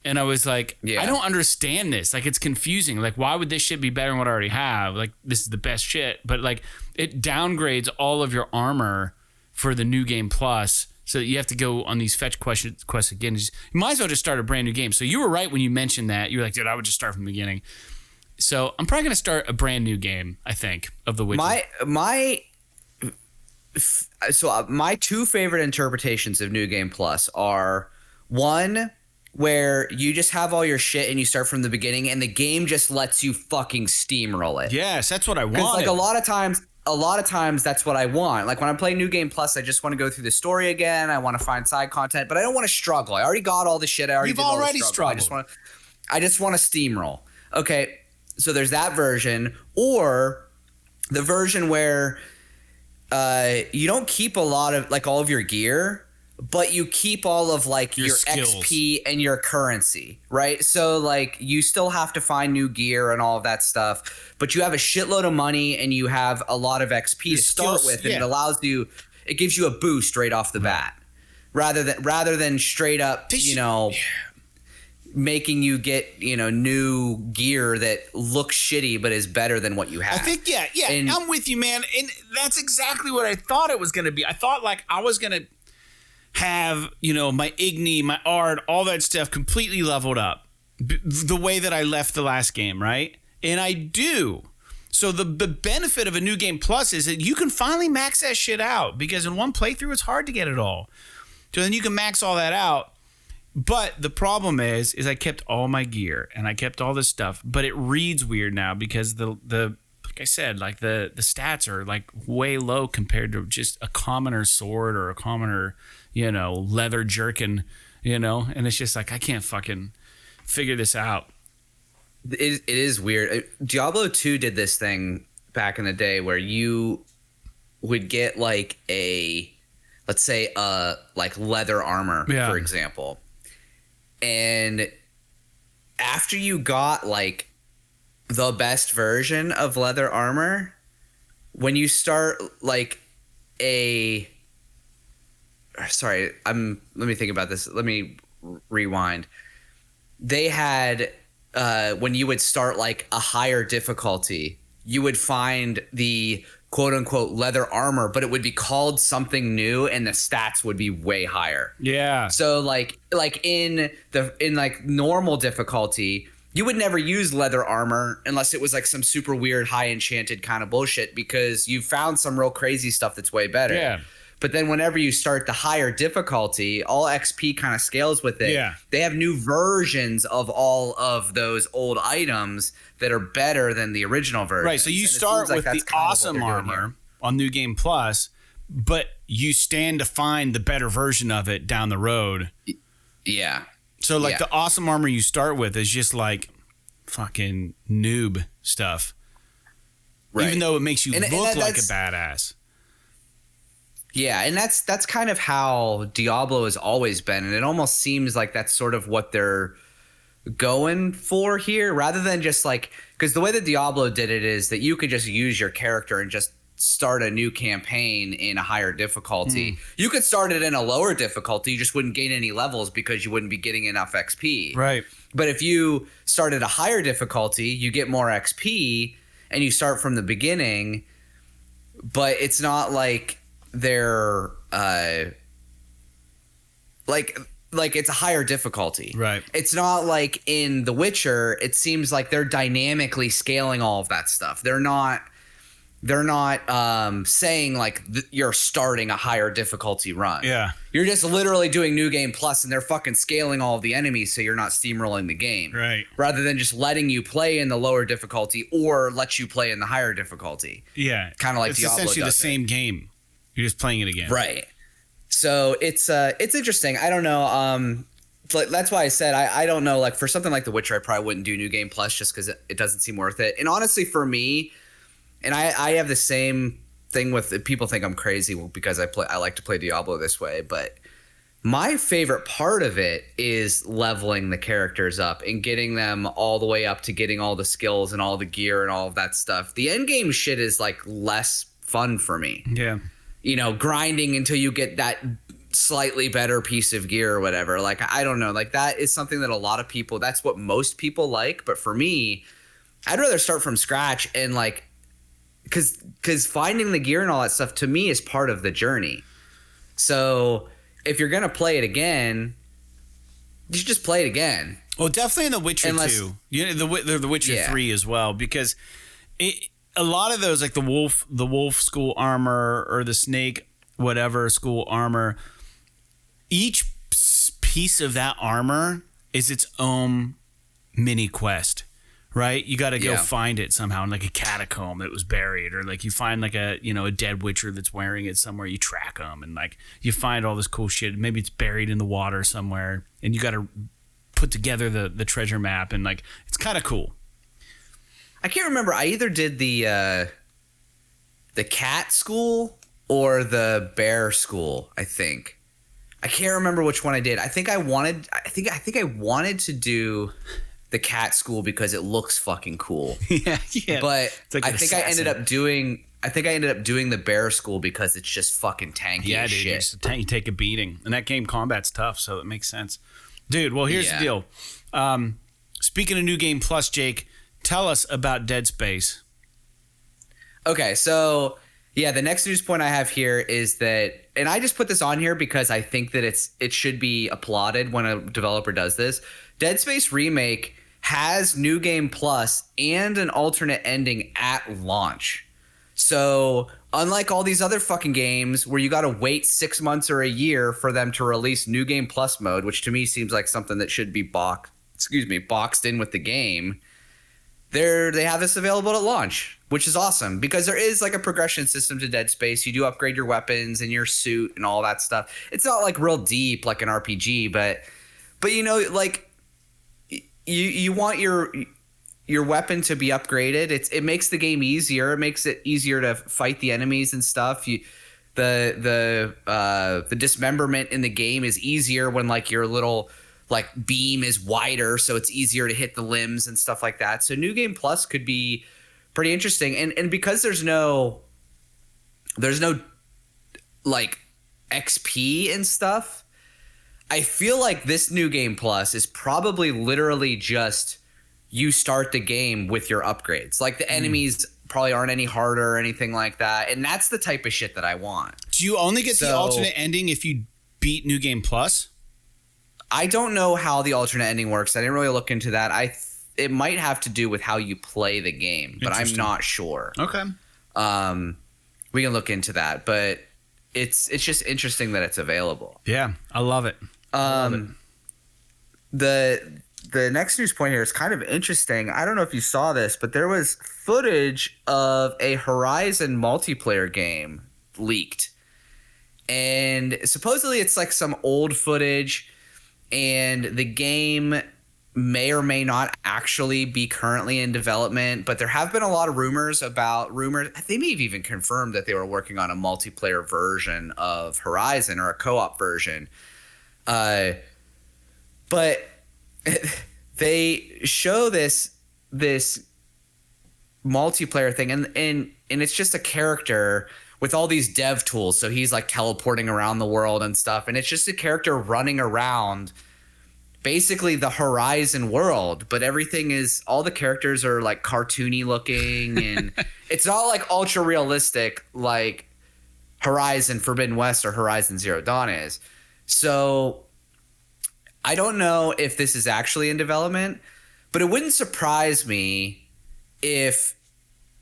And I was like, I don't understand this. Like, it's confusing. Like, why would this shit be better than what I already have? Like, this is the best shit. But, like, it downgrades all of your armor for the New Game Plus. So you have to go on these fetch quests again. You might as well just start a brand new game. So you were right when you mentioned that. You were like, dude, I would just start from the beginning. So I'm probably going to start a brand new game, I think, of The Witcher. My two favorite interpretations of New Game Plus are, one, where you just have all your shit and you start from the beginning and the game just lets you fucking steamroll it. Yes, that's what I want. Because like a lot of times that's what I want. Like when I'm playing New Game Plus, I just want to go through the story again. I want to find side content, but I don't want to struggle. I already got all the shit. You've already struggled. I just want to steamroll. Okay, so there's that version, or the version where you don't keep a lot of like all of your gear, but you keep all of like your skills, XP and your currency, right? So like you still have to find new gear and all of that stuff, but you have a shitload of money and you have a lot of XP to start with, and it gives you a boost right off the bat, rather than straight up, making you get, new gear that looks shitty but is better than what you have. I think, and I'm with you, man. And that's exactly what I thought it was going to be. I thought like I was going to have, my Igni, my Ard, all that stuff completely leveled up the way that I left the last game, right? And I do. So the benefit of a New Game Plus is that you can finally max that shit out, because in one playthrough it's hard to get it all. So then you can max all that out. But the problem is I kept all my gear and I kept all this stuff, but it reads weird now because the like I said, like the stats are like way low compared to just a commoner sword or a commoner, leather jerkin, and it's just like, I can't fucking figure this out. It is weird. Diablo 2 did this thing back in the day where you would get like let's say like leather armor, for example. And after you got like the best version of leather armor, when you start like let me think about this. Let me rewind. They had, when you would start like a higher difficulty, you would find the quote unquote leather armor, but it would be called something new and the stats would be way higher. Yeah. So like in like normal difficulty, you would never use leather armor unless it was like some super weird high enchanted kind of bullshit, because you found some real crazy stuff that's way better. Yeah. But then whenever you start the higher difficulty, all XP kind of scales with it. Yeah. They have new versions of all of those old items that are better than the original version. Right. So you start with the awesome armor on New Game Plus, but you stand to find the better version of it down the road. Yeah. So like the awesome armor you start with is just like fucking noob stuff. Right. Even though it makes you look like a badass. Yeah, and that's kind of how Diablo has always been, and it almost seems like that's sort of what they're going for here, rather than just like, because the way that Diablo did it is that you could just use your character and just start a new campaign in a higher difficulty. You could start it in a lower difficulty, you just wouldn't gain any levels because you wouldn't be getting enough XP. Right. But if you start at a higher difficulty, you get more XP and you start from the beginning. but it's not like they're like it's a higher difficulty. Right. It's not like in The Witcher, it seems like they're dynamically scaling all of that stuff. They're not saying like you're starting a higher difficulty run. Yeah. You're just literally doing New Game Plus, and they're fucking scaling all of the enemies so you're not steamrolling the game. Right. Rather than just letting you play in the lower difficulty or let you play in the higher difficulty. Yeah. Kind of like it's Diablo essentially the does same game. You're just playing it again. Right. So it's interesting. I don't know. That's why I said I don't know. Like for something like The Witcher, I probably wouldn't do New Game Plus just because it doesn't seem worth it. And honestly, for me, and I have the same thing with people think I'm crazy because I like to play Diablo this way, but my favorite part of it is leveling the characters up and getting them all the way up to getting all the skills and all the gear and all of that stuff. The end game shit is like less fun for me. Yeah. You know, grinding until you get that slightly better piece of gear or whatever. Like, I don't know. Like, that is something that a lot of people, that's what most people like. But for me, I'd rather start from scratch and like, because finding the gear and all that stuff to me is part of the journey. So if you're going to play it again, you should just play it again. Well, definitely in The Witcher 2. You know, the Witcher 3 as well, because a lot of those, like the wolf school armor or the snake whatever school armor, each piece of that armor is its own mini quest, right? You got to go find it somehow in like a catacomb that was buried, or like you find like a dead witcher that's wearing it somewhere. You track them and like you find all this cool shit. Maybe it's buried in the water somewhere, and you got to put together the treasure map, and like it's kind of cool. I can't remember. I either did the cat school or the bear school. I can't remember which one I did. I think I wanted to do the cat school because it looks fucking cool. yeah. But like I think I ended up doing the bear school because it's just fucking tanky as shit. You take a beating, and that game combat's tough, so it makes sense, dude. Well, here's the deal. Speaking of New Game Plus, Jake, tell us about Dead Space. Okay, so the next news point I have here is that, and I just put this on here because I think that it should be applauded when a developer does this. Dead Space Remake has New Game Plus and an alternate ending at launch. So unlike all these other fucking games where you got to wait 6 months or a year for them to release New Game Plus mode, which to me seems like something that should be boxed in with the game. They have this available at launch, which is awesome because there is like a progression system to Dead Space. You do upgrade your weapons and your suit and all that stuff. It's not like real deep like an RPG, but you know, like you want your weapon to be upgraded. It makes the game easier. It makes it easier to fight the enemies and stuff. The dismemberment in the game is easier when like your little like beam is wider, so it's easier to hit the limbs and stuff like that. So New Game Plus could be pretty interesting, and because there's no like XP and stuff, I feel like this New Game Plus is probably literally just you start the game with your upgrades. Like the enemies probably aren't any harder or anything like that, and that's the type of shit that I want. Do you only get the alternate ending if you beat New Game Plus? I don't know how the alternate ending works. I didn't really look into that. It might have to do with how you play the game, but I'm not sure. Okay. We can look into that, but it's just interesting that it's available. Yeah, I love it. The next news point here is kind of interesting. I don't know if you saw this, but there was footage of a Horizon multiplayer game leaked, and supposedly it's like some old footage. And the game may or may not actually be currently in development, but there have been a lot of rumors. They may have even confirmed that they were working on a multiplayer version of Horizon or a co-op version. But they show this multiplayer thing, and it's just a character with all these dev tools. So he's like teleporting around the world and stuff. And it's just a character running around basically the Horizon world, but everything is, all the characters are like cartoony looking, and it's not like ultra realistic like Horizon Forbidden West or Horizon Zero Dawn is. So I don't know if this is actually in development, but it wouldn't surprise me if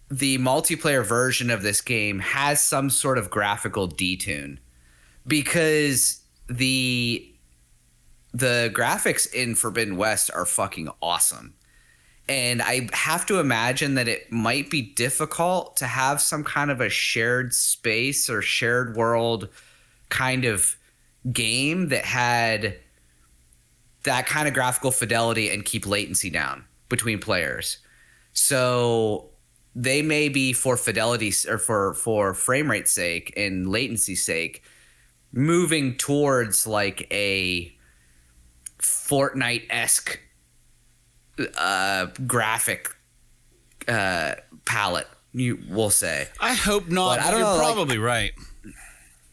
the multiplayer version of this game has some sort of graphical detune, because the graphics in Forbidden West are fucking awesome. And I have to imagine that it might be difficult to have some kind of a shared space or shared world kind of game that had that kind of graphical fidelity and keep latency down between players. So they may be, for fidelity or for frame rate sake and latency sake, moving towards like a Fortnite-esque graphic palette, you will say. I hope not. But I don't You're know, probably right.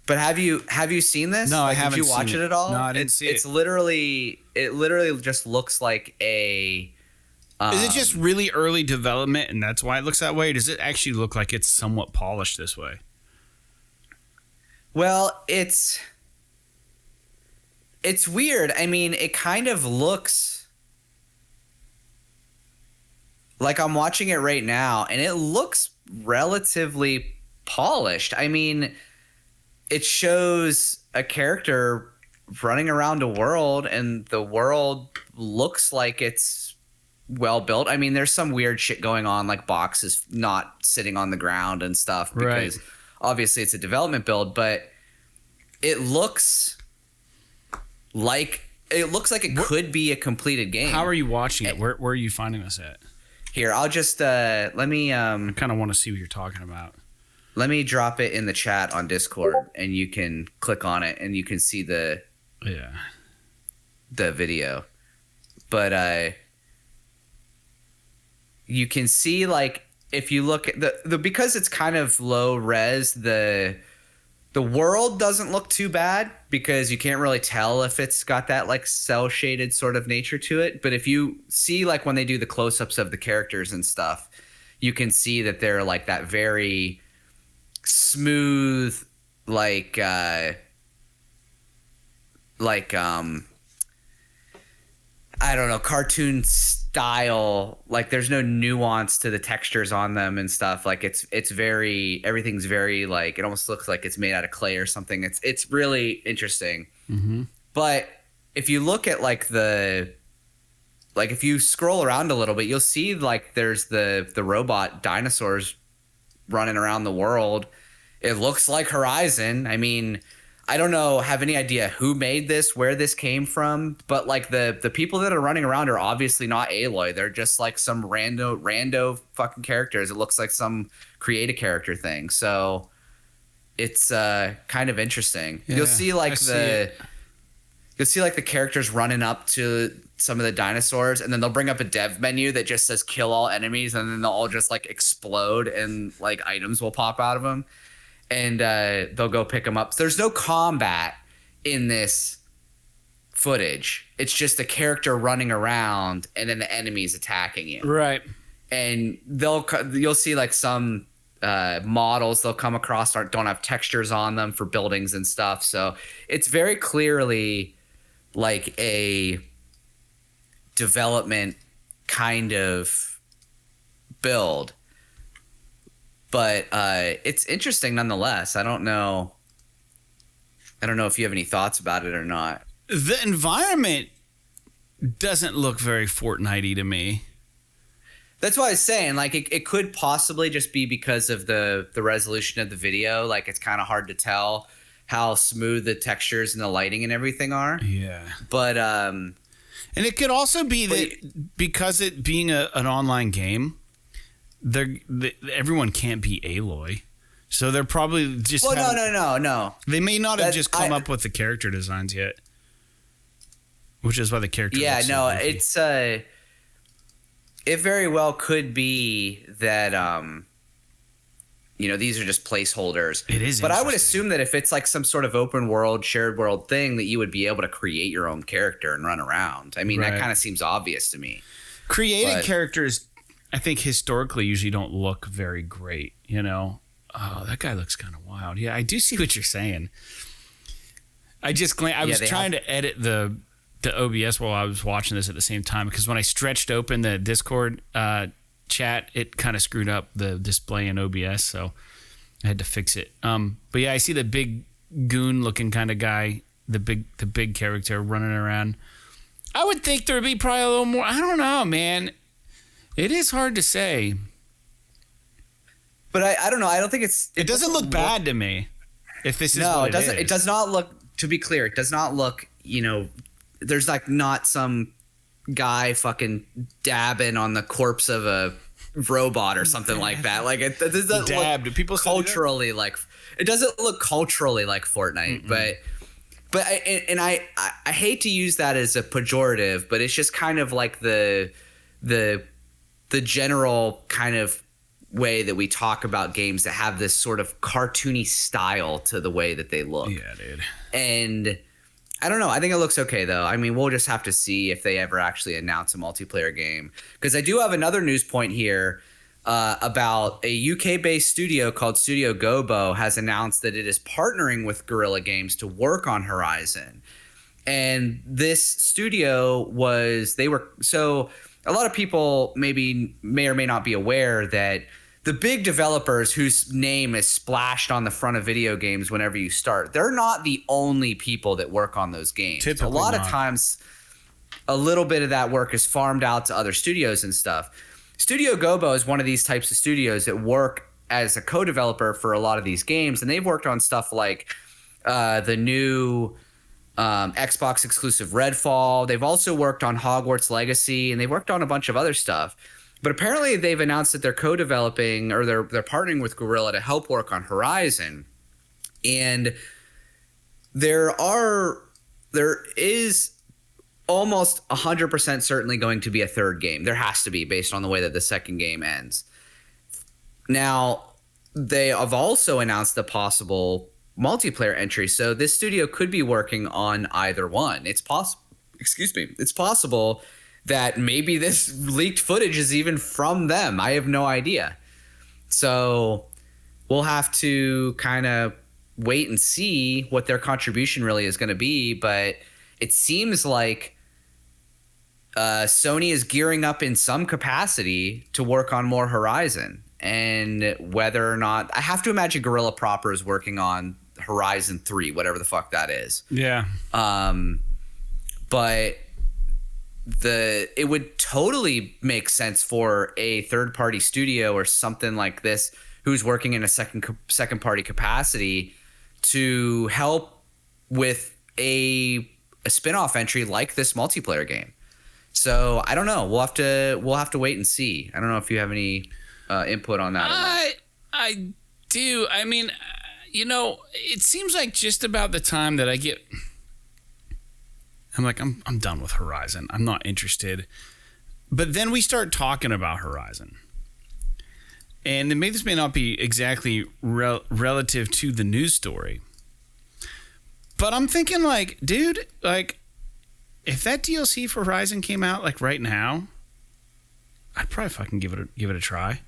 But have you seen this? No, I haven't. Did you watch seen it at all? No, I didn't see it. It literally just looks like a. Is it just really early development and that's why it looks that way? Or does it actually look like it's somewhat polished this way? Well, it's weird. I mean, it kind of looks like, I'm watching it right now, and it looks relatively polished. I mean, it shows a character running around a world, and the world looks like it's well built. I mean, there's some weird shit going on, like boxes not sitting on the ground and stuff, because obviously it's a development build, but it looks like it could be a completed game. How are you watching it? Where are you finding this at? Here, I'll just let me I kind of want to see what you're talking about. Let me drop it in the chat on Discord, and you can click on it and you can see the video. But you can see, like, if you look at the because it's kind of low res, the world doesn't look too bad, because you can't really tell if it's got that like cell shaded sort of nature to it. But if you see, like, when they do the close-ups of the characters and stuff, you can see that they're like that very smooth, like I don't know, cartoon style. Like, there's no nuance to the textures on them and stuff. Like, it's very, everything's very, like, it almost looks like it's made out of clay or something. It's really interesting. Mm-hmm. But if you look at like if you scroll around a little bit, you'll see like there's the robot dinosaurs running around the world. It looks like Horizon. I mean, I don't have any idea who made this, where this came from, but like the people that are running around are obviously not Aloy. They're just like some rando fucking characters. It looks like some create a character thing. So it's kind of interesting. Yeah, you'll see like the characters running up to some of the dinosaurs, and then they'll bring up a dev menu that just says kill all enemies, and then they'll all just like explode, and like items will pop out of them. And they'll go pick them up. There's no combat in this footage. It's just a character running around, and then the enemies attacking you. Right. And you'll see like some models they'll come across don't have textures on them for buildings and stuff. So it's very clearly like a development kind of build. But it's interesting nonetheless. I don't know if you have any thoughts about it or not. The environment doesn't look very Fortnite-y to me. That's what I was saying. Like, it could possibly just be because of the resolution of the video. Like, it's kind of hard to tell how smooth the textures and the lighting and everything are. Yeah. But and it could also be that because it being an online game, everyone can't be Aloy, so they're probably just. Well, no. They may not have just come up with the character designs yet, which is why the character. Yeah, looks no, so goofy. it's it very well could be that these are just placeholders. It is, but I would assume that if it's like some sort of open world, shared world thing, that you would be able to create your own character and run around. I mean, that kind of seems obvious to me. Created characters, I think historically usually don't look very great. Oh, that guy looks kind of wild. Yeah, I do see what you're saying. I was trying to edit the OBS while I was watching this at the same time, because when I stretched open the Discord chat, it kind of screwed up the display in OBS, so I had to fix it. But yeah, I see the big goon looking kind of guy, the big character running around. I would think there'd be probably a little more. I don't know, man. It is hard to say. But I don't know. I don't think it doesn't look bad to me. If this is it doesn't. It does not look. To be clear, it does not look. There's like not some guy fucking dabbing on the corpse of a robot or something like that. Like it doesn't look people culturally like. It doesn't look culturally like Fortnite, but I hate to use that as a pejorative, but it's just kind of like the general kind of way that we talk about games that have this sort of cartoony style to the way that they look. Yeah, dude. And I don't know. I think it looks okay, though. I mean, we'll just have to see if they ever actually announce a multiplayer game. Because I do have another news point here about a UK-based studio called Studio GOBO has announced that it is partnering with Guerrilla Games to work on Horizon. And this studio so a lot of people may or may not be aware that the big developers whose name is splashed on the front of video games whenever you start, they're not the only people that work on those games. Typically a lot of times, a little bit of that work is farmed out to other studios and stuff. Studio GOBO is one of these types of studios that work as a co-developer for a lot of these games, and they've worked on stuff like the new Xbox exclusive Redfall. They've also worked on Hogwarts Legacy, and they've worked on a bunch of other stuff. But apparently they've announced that they're co-developing, or they're partnering with Guerrilla to help work on Horizon. And there is almost 100% certainly going to be a third game. There has to be, based on the way that the second game ends. Now, they have also announced the possible multiplayer entry, so this studio could be working on either one. It's possible. It's possible that maybe this leaked footage is even from them. I have no idea. So we'll have to kind of wait and see what their contribution really is going to be. But it seems like Sony is gearing up in some capacity to work on more Horizon. And whether or not, I have to imagine Guerrilla proper is working on Horizon 3, whatever the fuck that is. Yeah. But it would totally make sense for a third-party studio or something like this who's working in a second party capacity to help with a spin-off entry like this multiplayer game. So I don't know. We'll have to wait and see. I don't know if you have any input on that. I do. I mean, it seems like just about the time that I'm like, I'm done with Horizon. I'm not interested. But then we start talking about Horizon. And this may not be exactly relative to the news story. But I'm thinking like, dude, like, if that DLC for Horizon came out like right now, I'd probably fucking give it a try.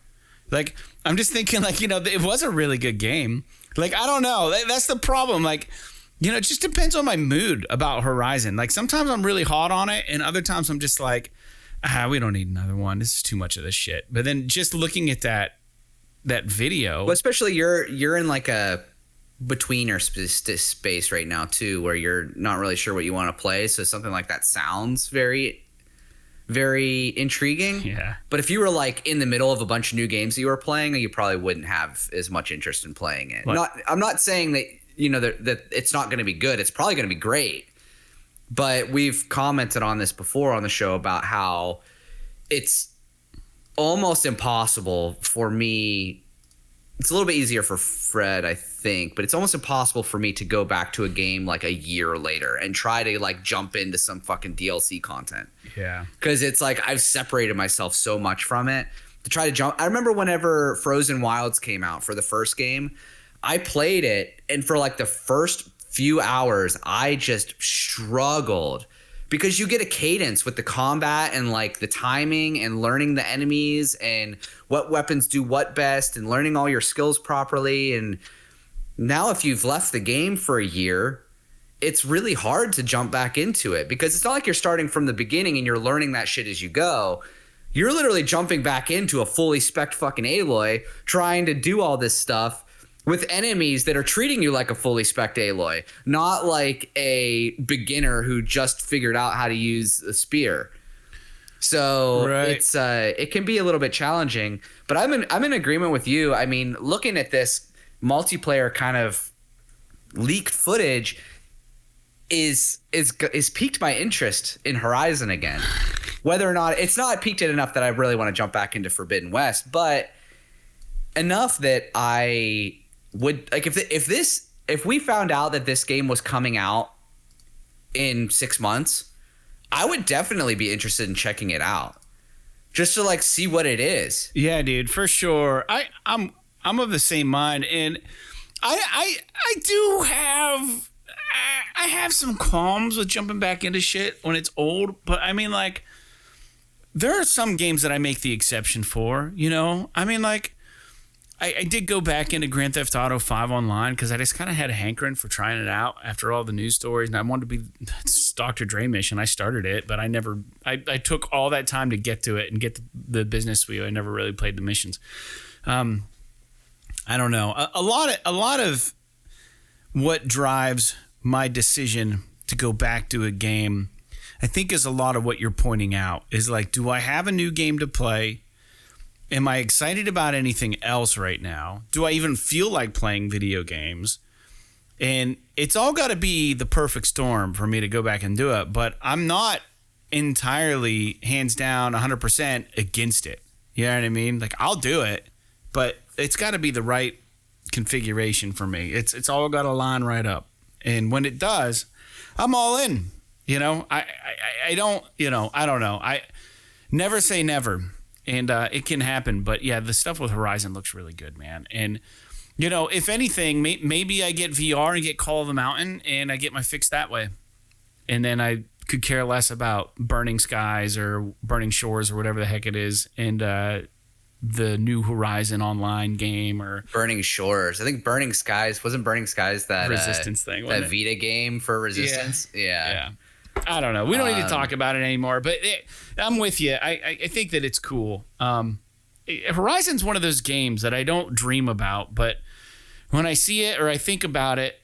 Like, I'm just thinking like, it was a really good game. Like, I don't know. That's the problem. Like, it just depends on my mood about Horizon. Like, sometimes I'm really hot on it, and other times I'm just like, we don't need another one. This is too much of this shit. But then just looking at that video. Well, especially you're in like a betweener space right now too, where you're not really sure what you want to play. So something like that sounds very, very intriguing. Yeah. But if you were like in the middle of a bunch of new games that you were playing, you probably wouldn't have as much interest in playing it. I'm not saying that that it's not going to be good. It's probably going to be great. But we've commented on this before on the show about how it's almost impossible for me. It's a little bit easier for Fred, I think, but it's almost impossible for me to go back to a game like a year later and try to like jump into some fucking DLC content. Yeah. Because it's like I've separated myself so much from it to try to jump. I remember whenever Frozen Wilds came out for the first game, I played it, and for like the first few hours, I just struggled because you get a cadence with the combat and like the timing and learning the enemies and what weapons do what best and learning all your skills properly. And now if you've left the game for a year, it's really hard to jump back into it because it's not like you're starting from the beginning and you're learning that shit as you go. You're literally jumping back into a fully spec'd fucking Aloy, trying to do all this stuff with enemies that are treating you like a fully spec'd Aloy, not like a beginner who just figured out how to use a spear. So it's it can be a little bit challenging, but I'm in agreement with you. I mean, looking at this multiplayer kind of leaked footage is piqued my interest in Horizon again. Whether or not it's not piqued it enough that I really want to jump back into Forbidden West, but enough that I would like if we found out that this game was coming out in 6 months, I would definitely be interested in checking it out just to like see what it is. Yeah, dude, for sure. I'm of the same mind, and I do have I have some qualms with jumping back into shit when it's old, but I mean, like, there are some games that I make the exception for, you know? I mean, like, I did go back into Grand Theft Auto 5 online because I just kind of had a hankering for trying it out after all the news stories, and I wanted to be Dr. Dre mission. I started it, but I took all that time to get to it and get the business suite. I never really played the missions. I don't know. A lot of what drives my decision to go back to a game, I think, is a lot of what you're pointing out. Is like, do I have a new game to play? Am I excited about anything else right now? Do I even feel like playing video games? And it's all got to be the perfect storm for me to go back and do it. But I'm not entirely, hands down, 100% against it. You know what I mean? Like, I'll do it, but it's got to be the right configuration for me. It's all got to line right up. And when it does, I'm all in. You know, I don't, you know, I don't know. I never say never. And it can happen. But, yeah, the stuff with Horizon looks really good, man. And, you know, if anything, maybe I get VR and get Call of the Mountain and I get my fix that way. And then I could care less about Burning Skies or Burning Shores or whatever the heck it is. And the new Horizon online game or Burning Shores. I think Burning Skies wasn't Burning Skies that Resistance thing. That Vita game for Resistance. Yeah. I don't know. We don't need to talk about it anymore. But I'm with you. I think that it's cool. Horizon's one of those games that I don't dream about, but when I see it or I think about it,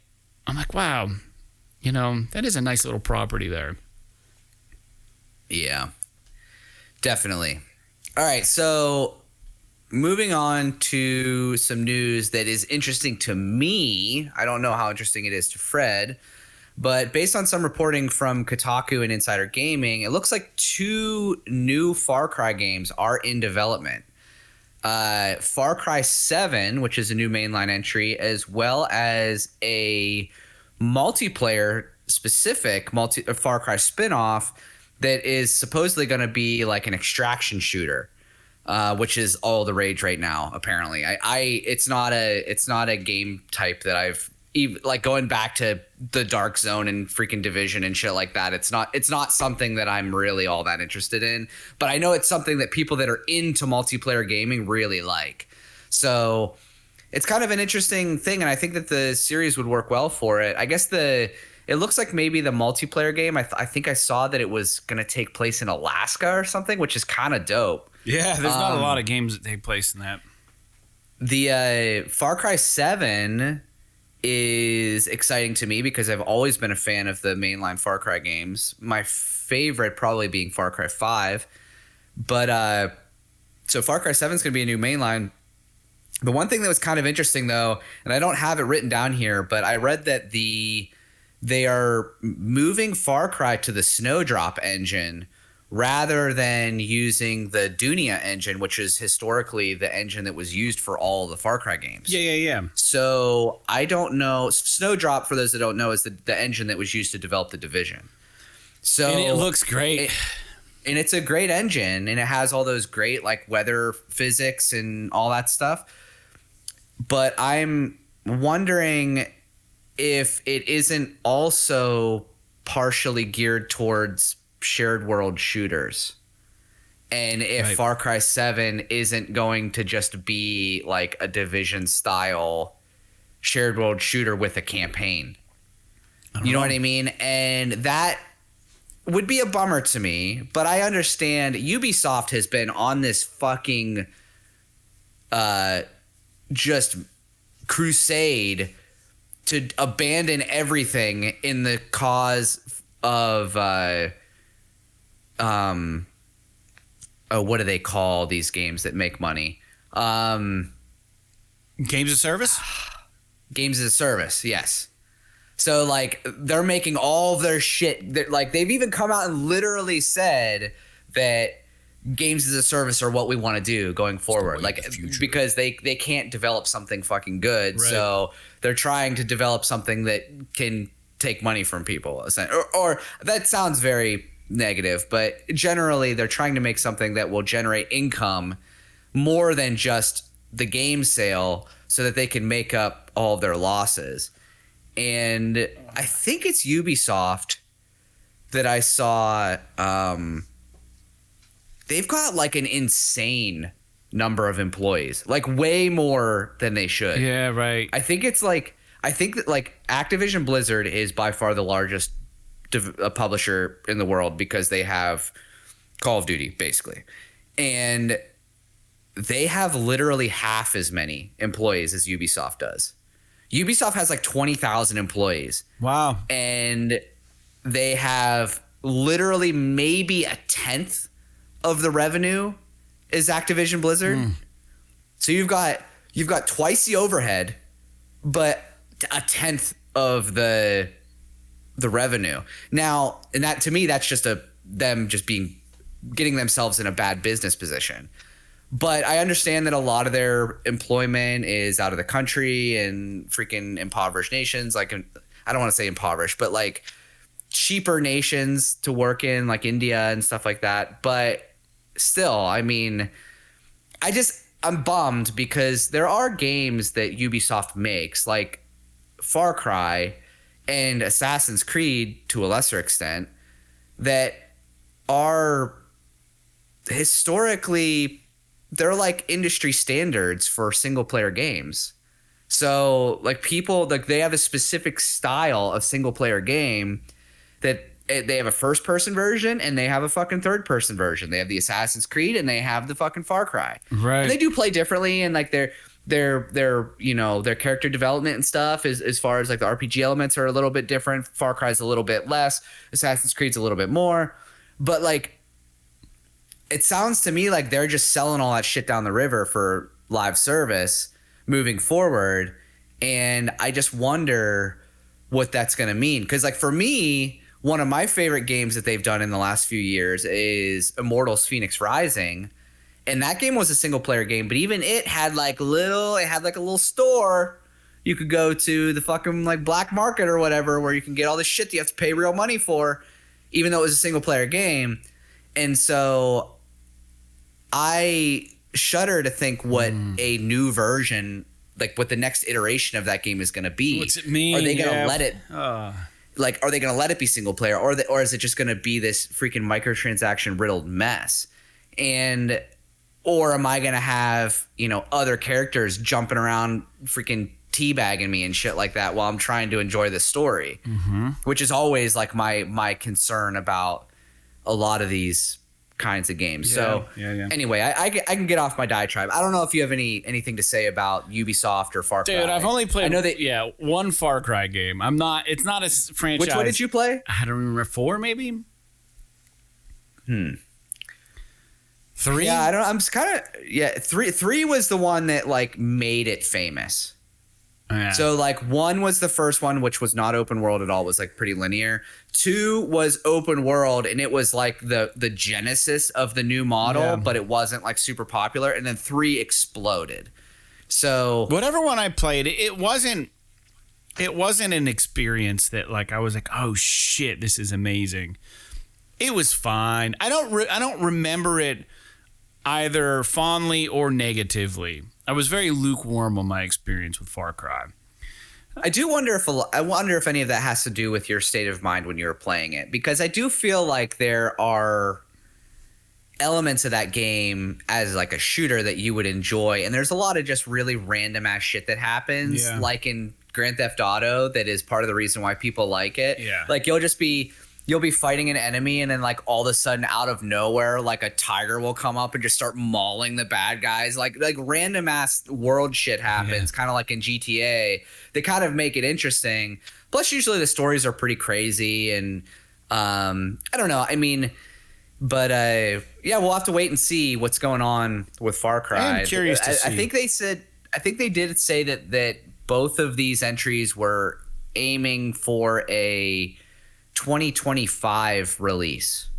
I'm like, wow, you know, that is a nice little property there. Yeah, definitely. All right, so moving on to some news that is interesting to me. I don't know how interesting it is to Fred, but based on some reporting from Kotaku and Insider Gaming, it looks like 2 new Far Cry games are in development. Far Cry 7, which is a new mainline entry, as well as a multiplayer specific Far Cry spinoff that is supposedly going to be like an extraction shooter. Which is all the rage right now. Apparently, it's not a game type that I've even, like, going back to the Dark Zone and freaking Division and shit like that. It's not something that I'm really all that interested in. But I know it's something that people that are into multiplayer gaming really like. So it's kind of an interesting thing, and I think that the series would work well for it. I guess it looks like maybe the multiplayer game. I think I saw that it was going to take place in Alaska or something, which is kind of dope. Yeah, there's not a lot of games that take place in that. The Far Cry 7 is exciting to me because I've always been a fan of the mainline Far Cry games. My favorite probably being Far Cry 5. But so Far Cry 7 is going to be a new mainline. The one thing that was kind of interesting, though, and I don't have it written down here, but I read that they are moving Far Cry to the Snowdrop engine rather than using the Dunia engine, which is historically the engine that was used for all the Far Cry games. Yeah. So I don't know. Snowdrop, for those that don't know, is the engine that was used to develop the Division. So and it looks great. and it's a great engine, and it has all those great like weather physics and all that stuff. But I'm wondering if it isn't also partially geared towards shared world shooters. And if Right. Far Cry 7 isn't going to just be like a Division style shared world shooter with a campaign. You know what I mean? And that would be a bummer to me, but I understand Ubisoft has been on this fucking just crusade to abandon everything in the cause of what do they call these games that make money? Games of service? Games as a service, yes. So like they're making all of their shit. Like they've even come out and literally said that games as a service are what we want to do going forward. Like because they can't develop something fucking good, Right. so they're trying to develop something that can take money from people. Or that sounds very negative, but generally they're trying to make something that will generate income more than just the game sale, so that they can make up all of their losses. And I think it's Ubisoft that I saw. They've got like an insane number of employees, like way more than they should. Yeah, right. I think that like Activision Blizzard is by far the largest publisher in the world because they have Call of Duty basically. And they have literally half as many employees as Ubisoft does. Ubisoft has like 20,000 employees. Wow. And they have literally maybe a tenth of the revenue is Activision Blizzard. So you've got twice the overhead, but a tenth of the revenue. Now, and that to me, that's just them just getting themselves in a bad business position. But I understand that a lot of their employment is out of the country and freaking impoverished nations. Like, I don't want to say impoverished, but like cheaper nations to work in, like India and stuff like that. But still, I mean, I'm bummed because there are games that Ubisoft makes, like Far Cry and Assassin's Creed to a lesser extent, that are historically, they're like industry standards for single player games. So like people, like they have a specific style of single player game that they have a first person version and they have a fucking third person version. They have the Assassin's Creed and they have the fucking Far Cry. Right. And they do play differently, and like their you know, their character development and stuff is, as far as like the RPG elements are a little bit different. Far Cry's a little bit less. Assassin's Creed's a little bit more. But like, it sounds to me like they're just selling all that shit down the river for live service moving forward. And I just wonder what that's going to mean. Because like for me, one of my favorite games that they've done in the last few years is Immortals Phoenix Rising. And that game was a single player game, but even it had like a little store you could go to, the fucking like black market or whatever, where you can get all this shit that you have to pay real money for, even though it was a single player game. And so I shudder to think what a new version, like what the next iteration of that game is going to be. What's it mean? Are they going to let it, like, are they going to let it be single player, or is it just going to be this freaking microtransaction riddled mess? Or am I going to have, you know, other characters jumping around freaking teabagging me and shit like that while I'm trying to enjoy the story, which is always like my concern about a lot of these kinds of games. Anyway, I can get off my diatribe. I don't know if you have anything to say about Ubisoft or Far Cry. dude, I've only played. I know that. Yeah, one Far Cry game. It's not a franchise. Which one did you play? I don't remember. 4 maybe. 3. Yeah, I don't. I'm kind of 3 was the one that like made it famous. Yeah. So like 1 was the first one, which was not open world at all, was like pretty linear. 2 was open world, and it was like the genesis of the new model, but it wasn't like super popular. And then 3 exploded. So whatever one I played, it wasn't an experience that like I was like, oh shit, this is amazing. It was fine. I don't remember it either fondly or negatively. I was very lukewarm on my experience with Far Cry. I do wonder if any of that has to do with your state of mind when you were playing it, because I do feel like there are elements of that game as like a shooter that you would enjoy, and there's a lot of just really random ass shit that happens, like in Grand Theft Auto, that is part of the reason why people like it. Like you'll be fighting an enemy, and then like all of a sudden out of nowhere, like a tiger will come up and just start mauling the bad guys. Like random ass world shit happens, kind of like in GTA. They kind of make it interesting. Plus, usually the stories are pretty crazy, and I don't know. I mean, but yeah, we'll have to wait and see what's going on with Far Cry. I'm curious to see. I think they did say that both of these entries were aiming for a 2025 release.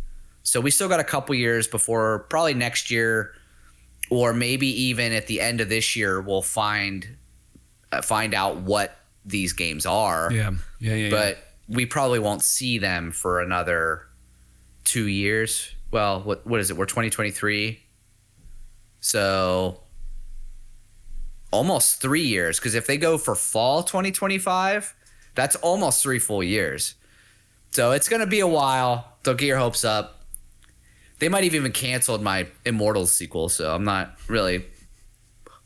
So we still got a couple years before, probably next year, or maybe even at the end of this year, we'll find out what these games are. But we probably won't see them for another 2 years. Well, what is it? We're 2023. So almost 3 years, because if they go for fall 2025, that's almost 3 full years. So it's going to be a while. Don't get your hopes up. They might have even canceled my Immortals sequel, so I'm not really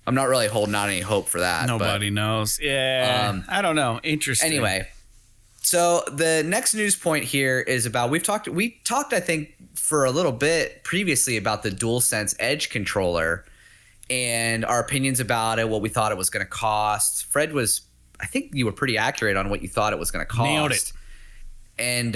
holding out any hope for that. Nobody knows. Yeah. I don't know. Interesting. Anyway, so the next news point here is about we talked I think for a little bit previously about the DualSense Edge controller and our opinions about it, what we thought it was going to cost. Fred I think you were pretty accurate on what you thought it was going to cost. Nailed it. And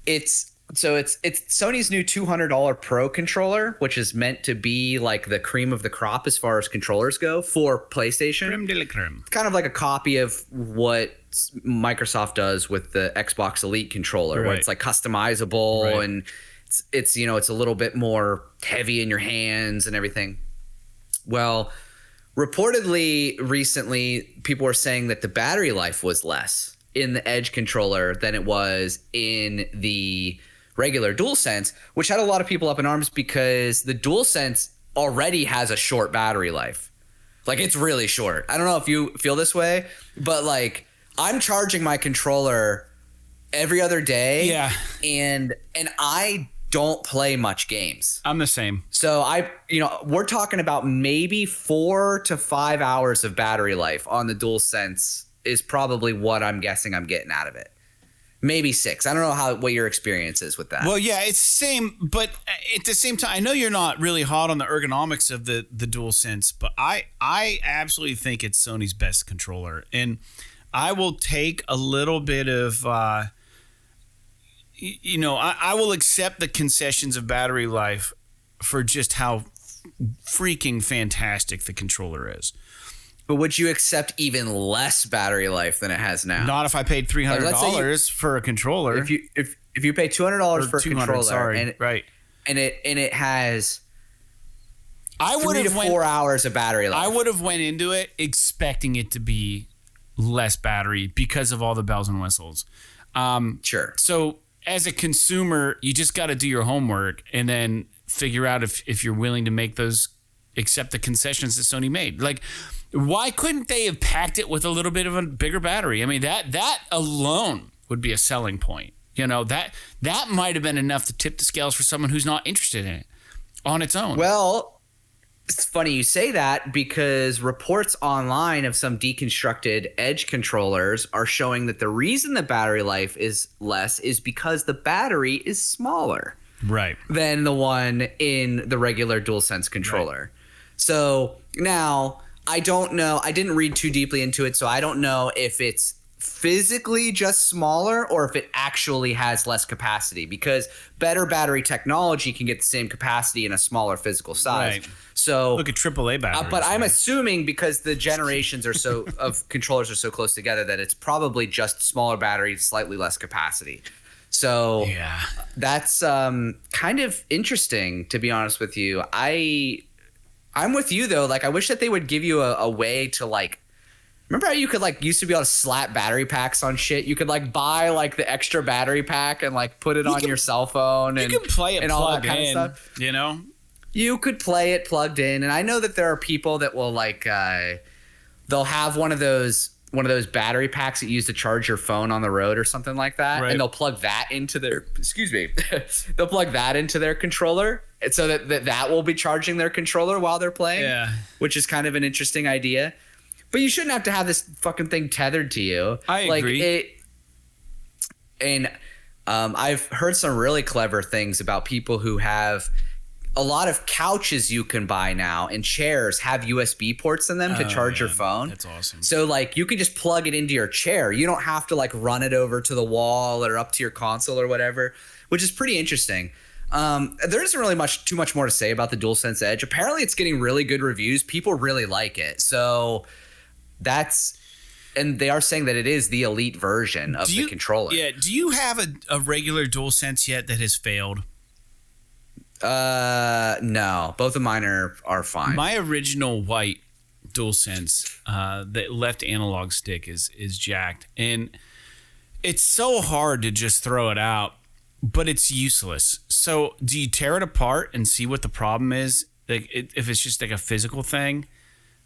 it's Sony's new $200 Pro controller, which is meant to be like the cream of the crop as far as controllers go for PlayStation. Creme de la creme. Kind of like a copy of what Microsoft does with the Xbox Elite controller, where it's like customizable and it's a little bit more heavy in your hands and everything. Well, reportedly recently, people were saying that the battery life was less in the Edge controller than it was in the regular DualSense, which had a lot of people up in arms because the DualSense already has a short battery life. Like, it's really short. I don't know if you feel this way, but like I'm charging my controller every other day. Yeah. And I don't play much games. I'm the same. So we're talking about maybe 4 to 5 hours of battery life on the DualSense is probably what I'm guessing I'm getting out of it. Maybe 6. I don't know what your experience is with that. Well, yeah, it's the same, but at the same time, I know you're not really hot on the ergonomics of the DualSense, but I absolutely think it's Sony's best controller. And I will take a little bit of, I will accept the concessions of battery life for just how freaking fantastic the controller is. But would you accept even less battery life than it has now? Not if I paid $300 for a controller. If you pay $200 for a controller, and it has 3 to 4 hours of battery life. I would have went into it expecting it to be less battery because of all the bells and whistles. Sure. So as a consumer, you just got to do your homework and then figure out if you're willing to accept the concessions that Sony made. Like, why couldn't they have packed it with a little bit of a bigger battery? I mean, that alone would be a selling point. That might have been enough to tip the scales for someone who's not interested in it on its own. Well, it's funny you say that because reports online of some deconstructed Edge controllers are showing that the reason the battery life is less is because the battery is smaller. Right. Than the one in the regular DualSense controller. Right. So now I don't know. I didn't read too deeply into it, so I don't know if it's physically just smaller or if it actually has less capacity, because better battery technology can get the same capacity in a smaller physical size. Right. So look at AAA batteries. But I'm assuming because the generations of controllers are so close together that it's probably just smaller batteries, slightly less capacity. So yeah, that's kind of interesting, to be honest with you. I'm with you though. Like, I wish that they would give you a way to like Remember how you could like used to be able to slap battery packs on shit? You could like buy like the extra battery pack and like put it on your cell phone and you can play it and all that kind of stuff. You know, you could play it plugged in, and I know that there are people that will like they'll have one of those battery packs that you use to charge your phone on the road or something like that, and they'll plug that into their they'll plug that into their controller, and so that will be charging their controller while they're playing. Which is kind of an interesting idea. But you shouldn't have to have this fucking thing tethered to you. I agree. I've heard some really clever things about people who have a lot of couches you can buy now and chairs have USB ports in them to charge your phone. That's awesome. So like you can just plug it into your chair. You don't have to like run it over to the wall or up to your console or whatever, which is pretty interesting. There isn't really too much more to say about the DualSense Edge. Apparently it's getting really good reviews. People really like it. So and they are saying that it is the elite version of the controller. Yeah. Do you have a regular DualSense yet that has failed? No. Both of mine are fine. My original white DualSense, the left analog stick is jacked, and it's so hard to just throw it out, but it's useless. So do you tear it apart and see what the problem is? Like if it's just like a physical thing?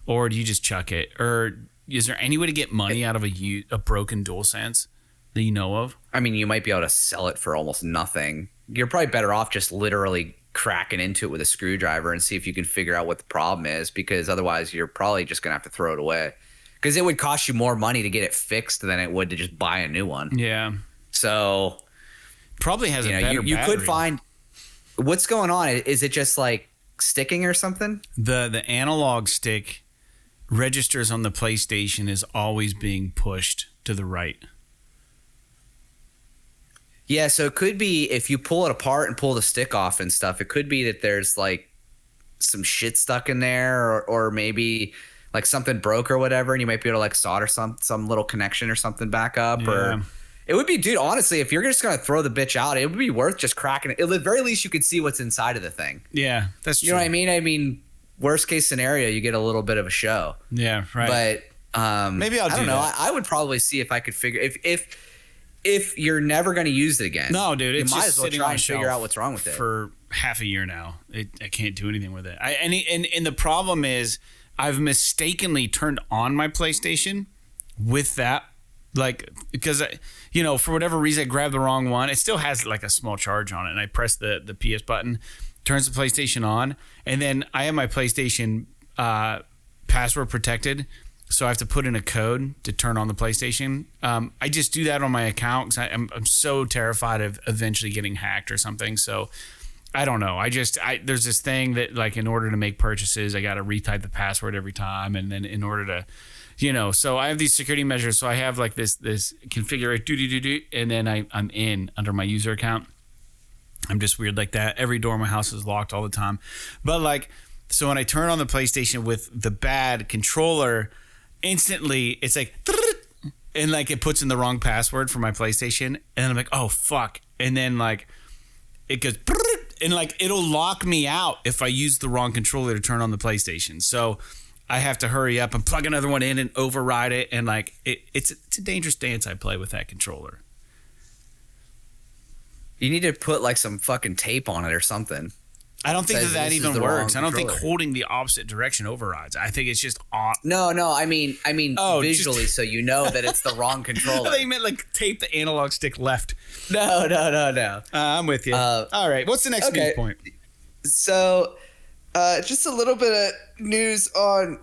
Or do you just chuck it? Or is there any way to get money out of a broken DualSense that you know of? I mean, you might be able to sell it for almost nothing. You're probably better off just literally cracking into it with a screwdriver and see if you can figure out what the problem is, because otherwise you're probably just going to have to throw it away. Because it would cost you more money to get it fixed than it would to just buy a new one. Yeah. So probably has a better you battery. could find what's going on. Is it just like sticking or something? The analog stick registers on the PlayStation is always being pushed to the right. Yeah, so it could be if you pull it apart and pull the stick off and stuff, it could be that there's like some shit stuck in there, or maybe like something broke or whatever, and you might be able to like solder some little connection or something back up. Yeah. Or it would be, dude, honestly, if you're just gonna throw the bitch out, it would be worth just cracking it. At the very least, you could see what's inside of the thing. Yeah, that's true. You know what I mean? I mean, worst case scenario, you get a little bit of a show. Yeah, right. But maybe I don't know. that. I would probably see if I could figure if you're never going to use it again. No, dude, it's you might just as well sitting try on and figure out what's wrong with it. For half a year now, I can't do anything with it. And the problem is, I've mistakenly turned on my PlayStation with that, like because for whatever reason I grabbed the wrong one. It still has like a small charge on it, and I press the PS button, turns the PlayStation on, and then I have my PlayStation password protected. So I have to put in a code to turn on the PlayStation. I just do that on my account because I'm so terrified of eventually getting hacked or something. So I don't know. There's this thing that like in order to make purchases, I got to retype the password every time, and then in order to, so I have these security measures. So I have like this configure and then I'm in under my user account. I'm just weird like that. Every door in my house is locked all the time. But like, so when I turn on the PlayStation with the bad controller, instantly it's like, and like it puts in the wrong password for my PlayStation, and I'm like, oh fuck, and then like it goes, and like it'll lock me out if I use the wrong controller to turn on the PlayStation. So I have to hurry up and plug another one in and override it, and like it's a dangerous dance I play with that controller. You need to put like some fucking tape on it or something. I don't think that even works. I don't think holding the opposite direction overrides. I think it's just on. No. I mean, visually, so you know that it's the wrong controller. I thought you meant like tape the analog stick left. No. I'm with you. All right. What's the next news point? So, just a little bit of news on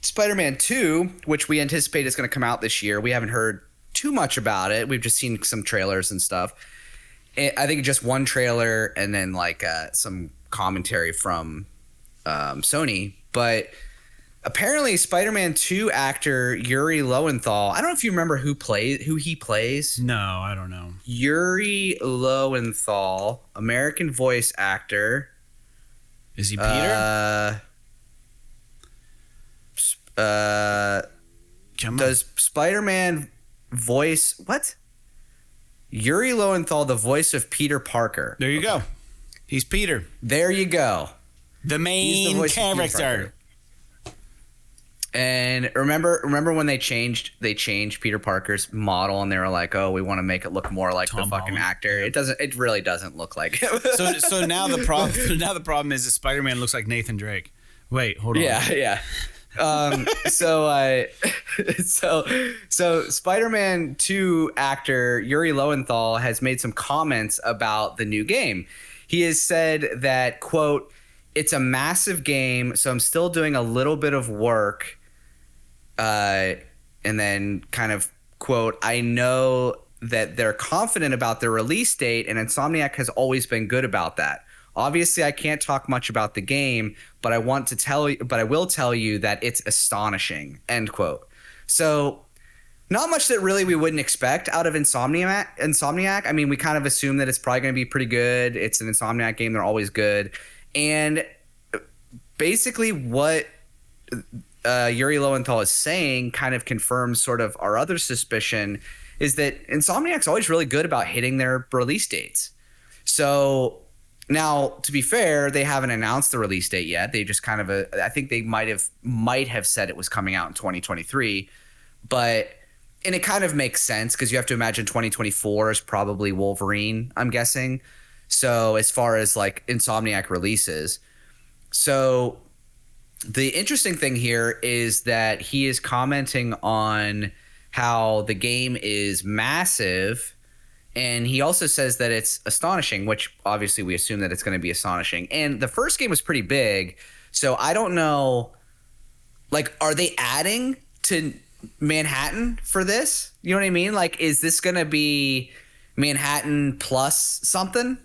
Spider-Man 2, which we anticipate is going to come out this year. We haven't heard too much about it. We've just seen some trailers and stuff. I think just one trailer and then like some commentary from Sony, but apparently Spider-Man 2 actor Yuri Lowenthal, I don't know if you remember who he plays. No, I don't know. Yuri Lowenthal, American voice actor. Is he Peter? Does Spider-Man voice what? Yuri Lowenthal, the voice of Peter Parker. There you go. He's Peter. There you go. The main character. And remember when they changed Peter Parker's model, and they were like, "Oh, we want to make it look more like Tom the fucking Holland. actor." It really doesn't look like him. So now the problem is that Spider-Man looks like Nathan Drake. Wait, hold on. Yeah. So Spider-Man 2 actor Yuri Lowenthal has made some comments about the new game. He has said that, quote, "It's a massive game, so I'm still doing a little bit of work." And then kind of, quote, "I know that they're confident about their release date, and Insomniac has always been good about that. Obviously, I can't talk much about the game, but I will tell you that it's astonishing," end quote. So not much that really we wouldn't expect out of Insomniac. I mean, we kind of assume that it's probably going to be pretty good. It's an Insomniac game. They're always good. And basically what Yuri Lowenthal is saying kind of confirms sort of our other suspicion, is that Insomniac's always really good about hitting their release dates. So now, to be fair, they haven't announced the release date yet. They just kind of I think they might have said it was coming out in 2023, and it kind of makes sense because you have to imagine 2024 is probably Wolverine, I'm guessing. So as far as like Insomniac releases, so the interesting thing here is that he is commenting on how the game is massive. And he also says that it's astonishing, which obviously we assume that it's going to be astonishing. And the first game was pretty big, so I don't know, like, are they adding to Manhattan for this? You know what I mean? Like, is this going to be Manhattan plus something?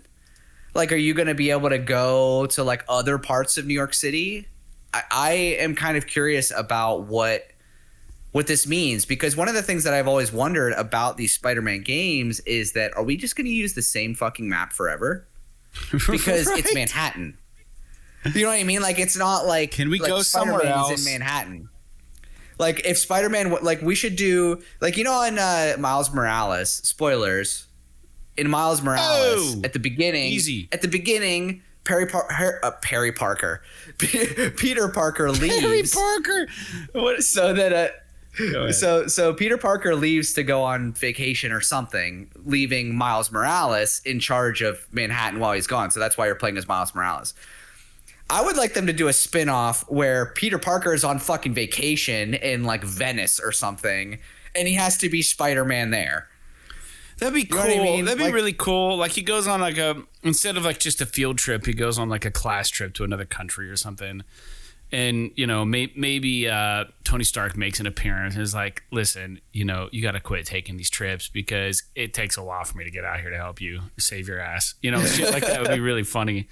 Like, are you going to be able to go to, like, other parts of New York City? I am kind of curious about what this means, because one of the things that I've always wondered about these Spider-Man games is that, are we just going to use the same fucking map forever? Because Right. It's Manhattan. You know what I mean? Like, it's not like, Can we like go somewhere Spider-Man else? is in Manhattan. Like, if Spider-Man, like, we should do, like, you know, in Miles Morales, spoilers, in Miles Morales, at the beginning, Peter Parker leaves. Harry Parker. What? So that so Peter Parker leaves to go on vacation or something, leaving Miles Morales in charge of Manhattan while he's gone. So that's why you're playing as Miles Morales. I would like them to do a spin-off where Peter Parker is on fucking vacation in like Venice or something, and he has to be Spider-Man there. That'd be cool. You know what I mean? That'd be Like, really cool. Like, he goes on like instead of like just a field trip, he goes on like a class trip to another country or something. And, you know, maybe Tony Stark makes an appearance and is like, "Listen, you know, you got to quit taking these trips because it takes a while for me to get out here to help you save your ass." You know, shit like that would be really funny.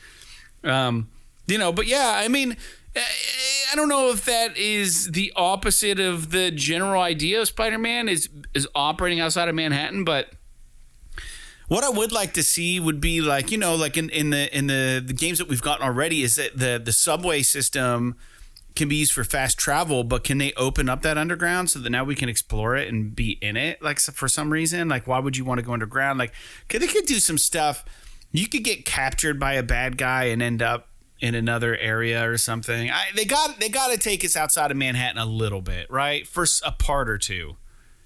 You know, but yeah, I mean, I don't know if that is the opposite of the general idea of Spider-Man is operating outside of Manhattan, but what I would like to see would be like, you know, like in the games that we've gotten already, is that the subway system can be used for fast travel, but can they open up that underground so that now we can explore it and be in it? Like, for some reason, like, why would you want to go underground? Like, they could do some stuff. You could get captured by a bad guy and end up in another area or something. They got to take us outside of Manhattan a little bit, right? For a part or two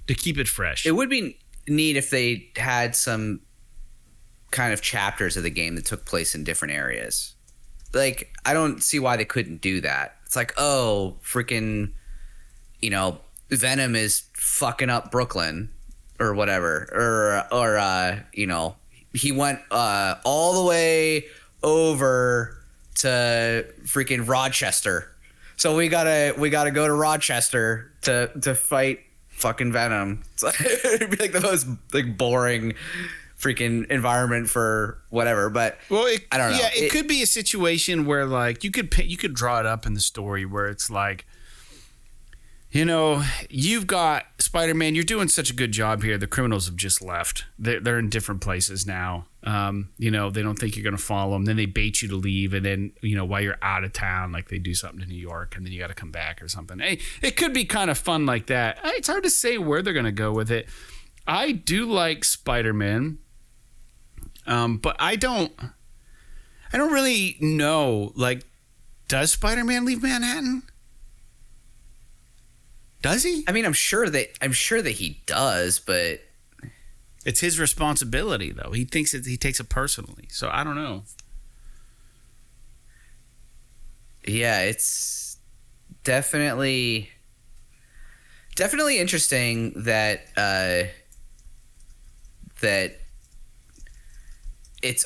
to keep it fresh. It would be neat if they had some kind of chapters of the game that took place in different areas. Like, I don't see why they couldn't do that. It's like, oh, freaking, you know, Venom is fucking up Brooklyn or whatever, or you know, he went all the way over to freaking Rochester, so we gotta go to Rochester to fight fucking Venom. It'd be like the most like boring freaking environment for whatever, but I don't know. Yeah, it could be a situation where like you could draw it up in the story where it's like, you know, you've got Spider-Man, you're doing such a good job here. The criminals have just left. They're in different places now. You know, they don't think you're going to follow them. Then they bait you to leave. And then, you know, while you're out of town, like they do something to New York and then you got to come back or something. Hey, it could be kind of fun like that. It's hard to say where they're going to go with it. I do like Spider-Man. But I don't really know, like, does Spider-Man leave Manhattan? Does he? I mean, I'm sure that he does, but It's his responsibility, though. He thinks he takes it personally. So I don't know. yeah, it's definitely interesting that that it's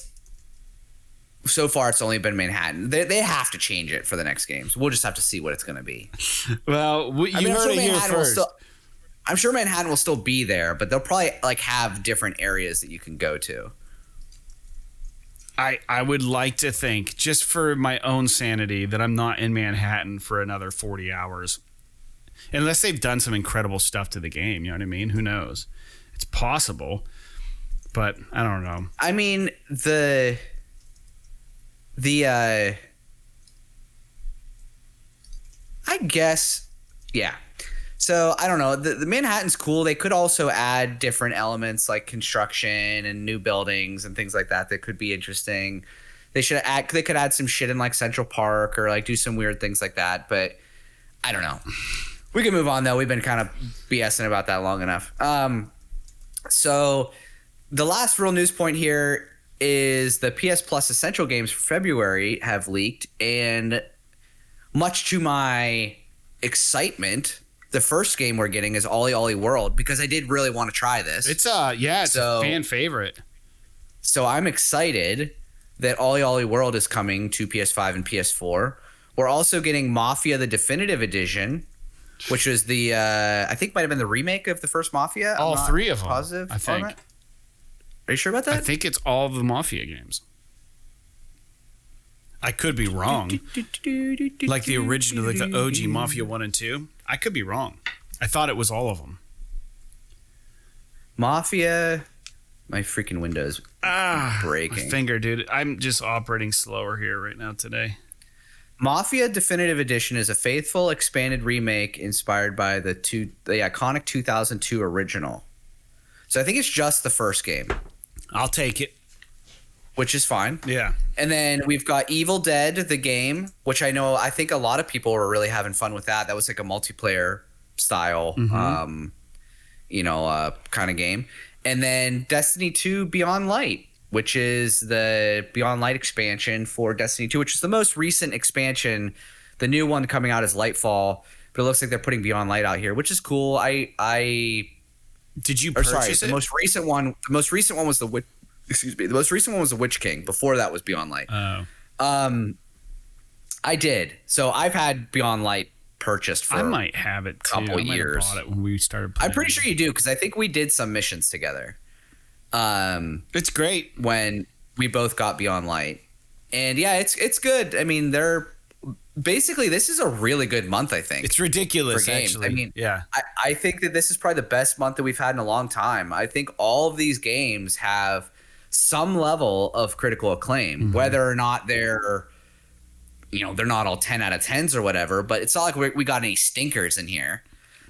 so far it's only been Manhattan. They have to change it for the next games. We'll just have to see what it's going to be. Well, you heard it here first. I'm sure Manhattan will still be there, but they'll probably like have different areas that you can go to. I would like to think, just for my own sanity, that I'm not in Manhattan for another 40 hours. Unless they've done some incredible stuff to the game, you know what I mean? Who knows? It's possible, but I don't know. I mean, the I guess, yeah. So I don't know. The Manhattan's cool. They could also add different elements like construction and new buildings and things like that could be interesting. They could add some shit in like Central Park or like do some weird things like that. But I don't know. We can move on though. We've been kind of BSing about that long enough. So the last real news point here is the PS Plus Essential games for February have leaked, and much to my excitement, the first game we're getting is Ollie Ollie World, because I did really want to try this. It's a fan favorite. So I'm excited that Ollie Ollie World is coming to PS5 and PS4. We're also getting Mafia the Definitive Edition, which was the I think might have been the remake of the first Mafia. All three of them, positive I think. on that. Are you sure about that? I think it's all of the Mafia games. I could be wrong. Like the original, like the OG Mafia 1 and 2. I could be wrong. I thought it was all of them. Mafia. My freaking Windows breaking. My finger, dude. I'm just operating slower here right now today. Mafia Definitive Edition is a faithful, expanded remake inspired by the iconic 2002 original. So I think it's just the first game. I'll take it. Which is fine. Yeah. And then we've got Evil Dead, the game, which I think a lot of people were really having fun with that. That was like a multiplayer style, kind of game. And then Destiny 2 Beyond Light, which is the Beyond Light expansion for Destiny 2, which is the most recent expansion. The new one coming out is Lightfall, but it looks like they're putting Beyond Light out here, which is cool. Did you purchase it? The most recent one was the Witch. Excuse me. The most recent one was the Witch King. Before that was Beyond Light. Oh. I did. So I've had Beyond Light purchased for I might have it too. couple years. I bought it when we started playing. I'm pretty sure you do, because I think we did some missions together. It's great when we both got Beyond Light, and yeah, it's good. I mean, basically this is a really good month. I think it's ridiculous. For games. Actually, I mean, yeah, I think that this is probably the best month that we've had in a long time. I think all of these games have some level of critical acclaim, whether or not they're not all 10 out of 10s or whatever, but it's not like we got any stinkers in here.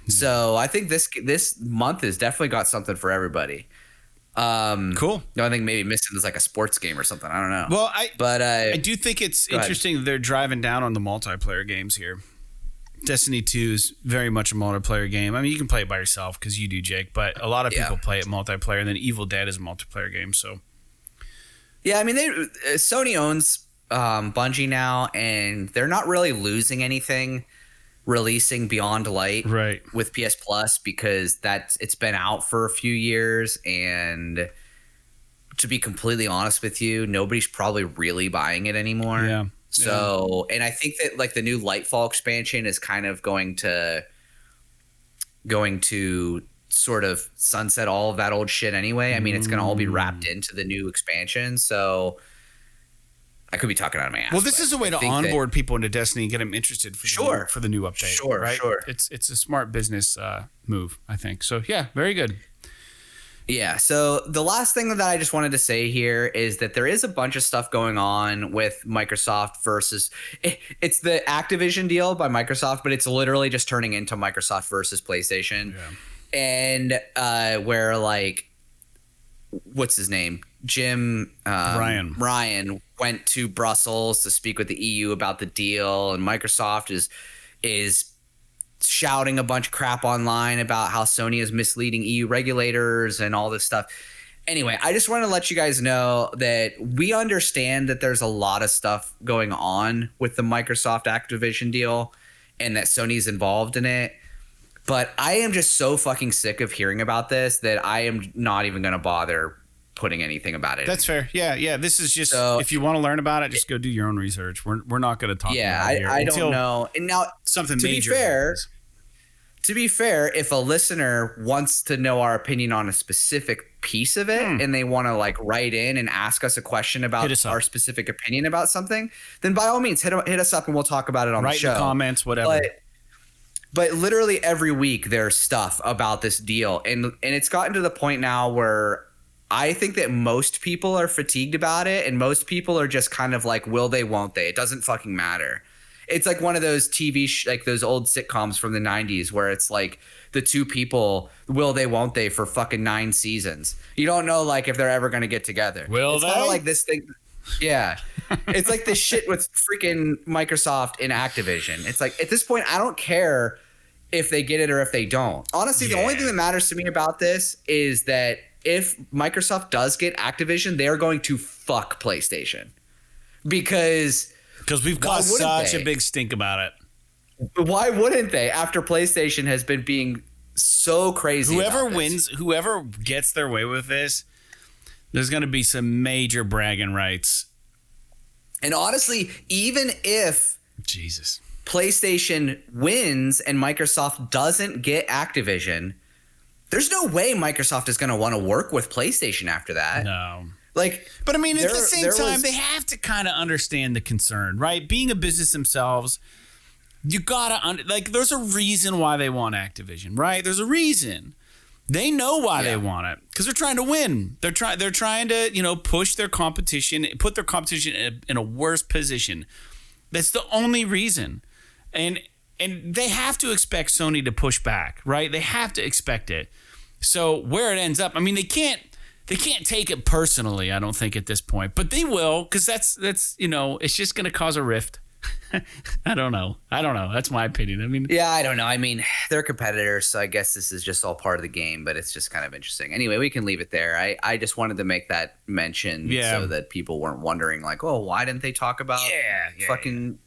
So I think this month has definitely got something for everybody. Cool. No, I think maybe missing is like a sports game or something. I don't know. Well, I do think it's interesting that they're driving down on the multiplayer games here. Destiny 2 is very much a multiplayer game. I mean, you can play it by yourself because you do, Jake, but a lot of people play it multiplayer, and then Evil Dead is a multiplayer game. So, yeah, I mean, Sony owns Bungie now, and they're not really losing anything releasing Beyond Light with PS Plus, because it's been out for a few years, and to be completely honest with you, nobody's probably really buying it anymore. Yeah. So, and I think that like the new Lightfall expansion is kind of going to sort of sunset all of that old shit anyway. I mean, it's going to all be wrapped into the new expansion. So I could be talking out of my ass. Well, this is a way to onboard people into Destiny and get them interested for the new update. Sure. It's a smart business move, I think. So, yeah, very good. Yeah. So the last thing that I just wanted to say here is that there is a bunch of stuff going on with Microsoft versus it's the Activision deal by Microsoft, but it's literally just turning into Microsoft versus PlayStation. Yeah. And where like, what's his name? Ryan went to Brussels to speak with the EU about the deal, and Microsoft is shouting a bunch of crap online about how Sony is misleading EU regulators and all this stuff. Anyway, I just want to let you guys know that we understand that there's a lot of stuff going on with the Microsoft Activision deal and that Sony's involved in it. But I am just so fucking sick of hearing about this that I am not even going to bother putting anything about it. That's fair. Yeah. This is just, if you want to learn about it, just go do your own research. We're not going to talk about it here. I don't know. And now, something to major. To be fair, if a listener wants to know our opinion on a specific piece of it and they want to like write in and ask us a question about our specific opinion about something, then by all means hit us up and we'll talk about it on the show. Write in the comments, whatever. But literally every week there's stuff about this deal, and it's gotten to the point now where I think that most people are fatigued about it, and most people are just kind of like, will they, won't they? It doesn't fucking matter. It's like one of those like those old sitcoms from the 90s where it's like the two people, will they, won't they, for fucking 9 seasons. You don't know like if they're ever going to get together. Will they? It's kind of like this thing. Yeah. It's like this shit with freaking Microsoft and Activision. It's like at this point, I don't care if they get it or if they don't. Honestly, the only thing that matters to me about this is that if Microsoft does get Activision, they're going to fuck PlayStation. Because we've caused such a big stink about it. Why wouldn't they? After PlayStation has been being so crazy. Whoever wins, whoever gets their way with this, there's going to be some major bragging rights. And honestly, even if PlayStation wins and Microsoft doesn't get Activision, there's no way Microsoft is going to want to work with PlayStation after that. No. But I mean, at the same time, they have to kind of understand the concern, right? Being a business themselves, you gotta there's a reason why they want Activision, right? There's a reason. They know why they want it because they're trying to win. They're trying to push their competition, put their competition in a worse position. That's the only reason, and they have to expect Sony to push back, right? They have to expect it. So where it ends up, I mean, they can't take it personally, I don't think, at this point. But they will, because that's it's just going to cause a rift. I don't know. That's my opinion. I mean, yeah, I don't know. I mean, they're competitors, so I guess this is just all part of the game, but it's just kind of interesting. Anyway, we can leave it there. I just wanted to make that mention so that people weren't wondering, like, oh, why didn't they talk about fucking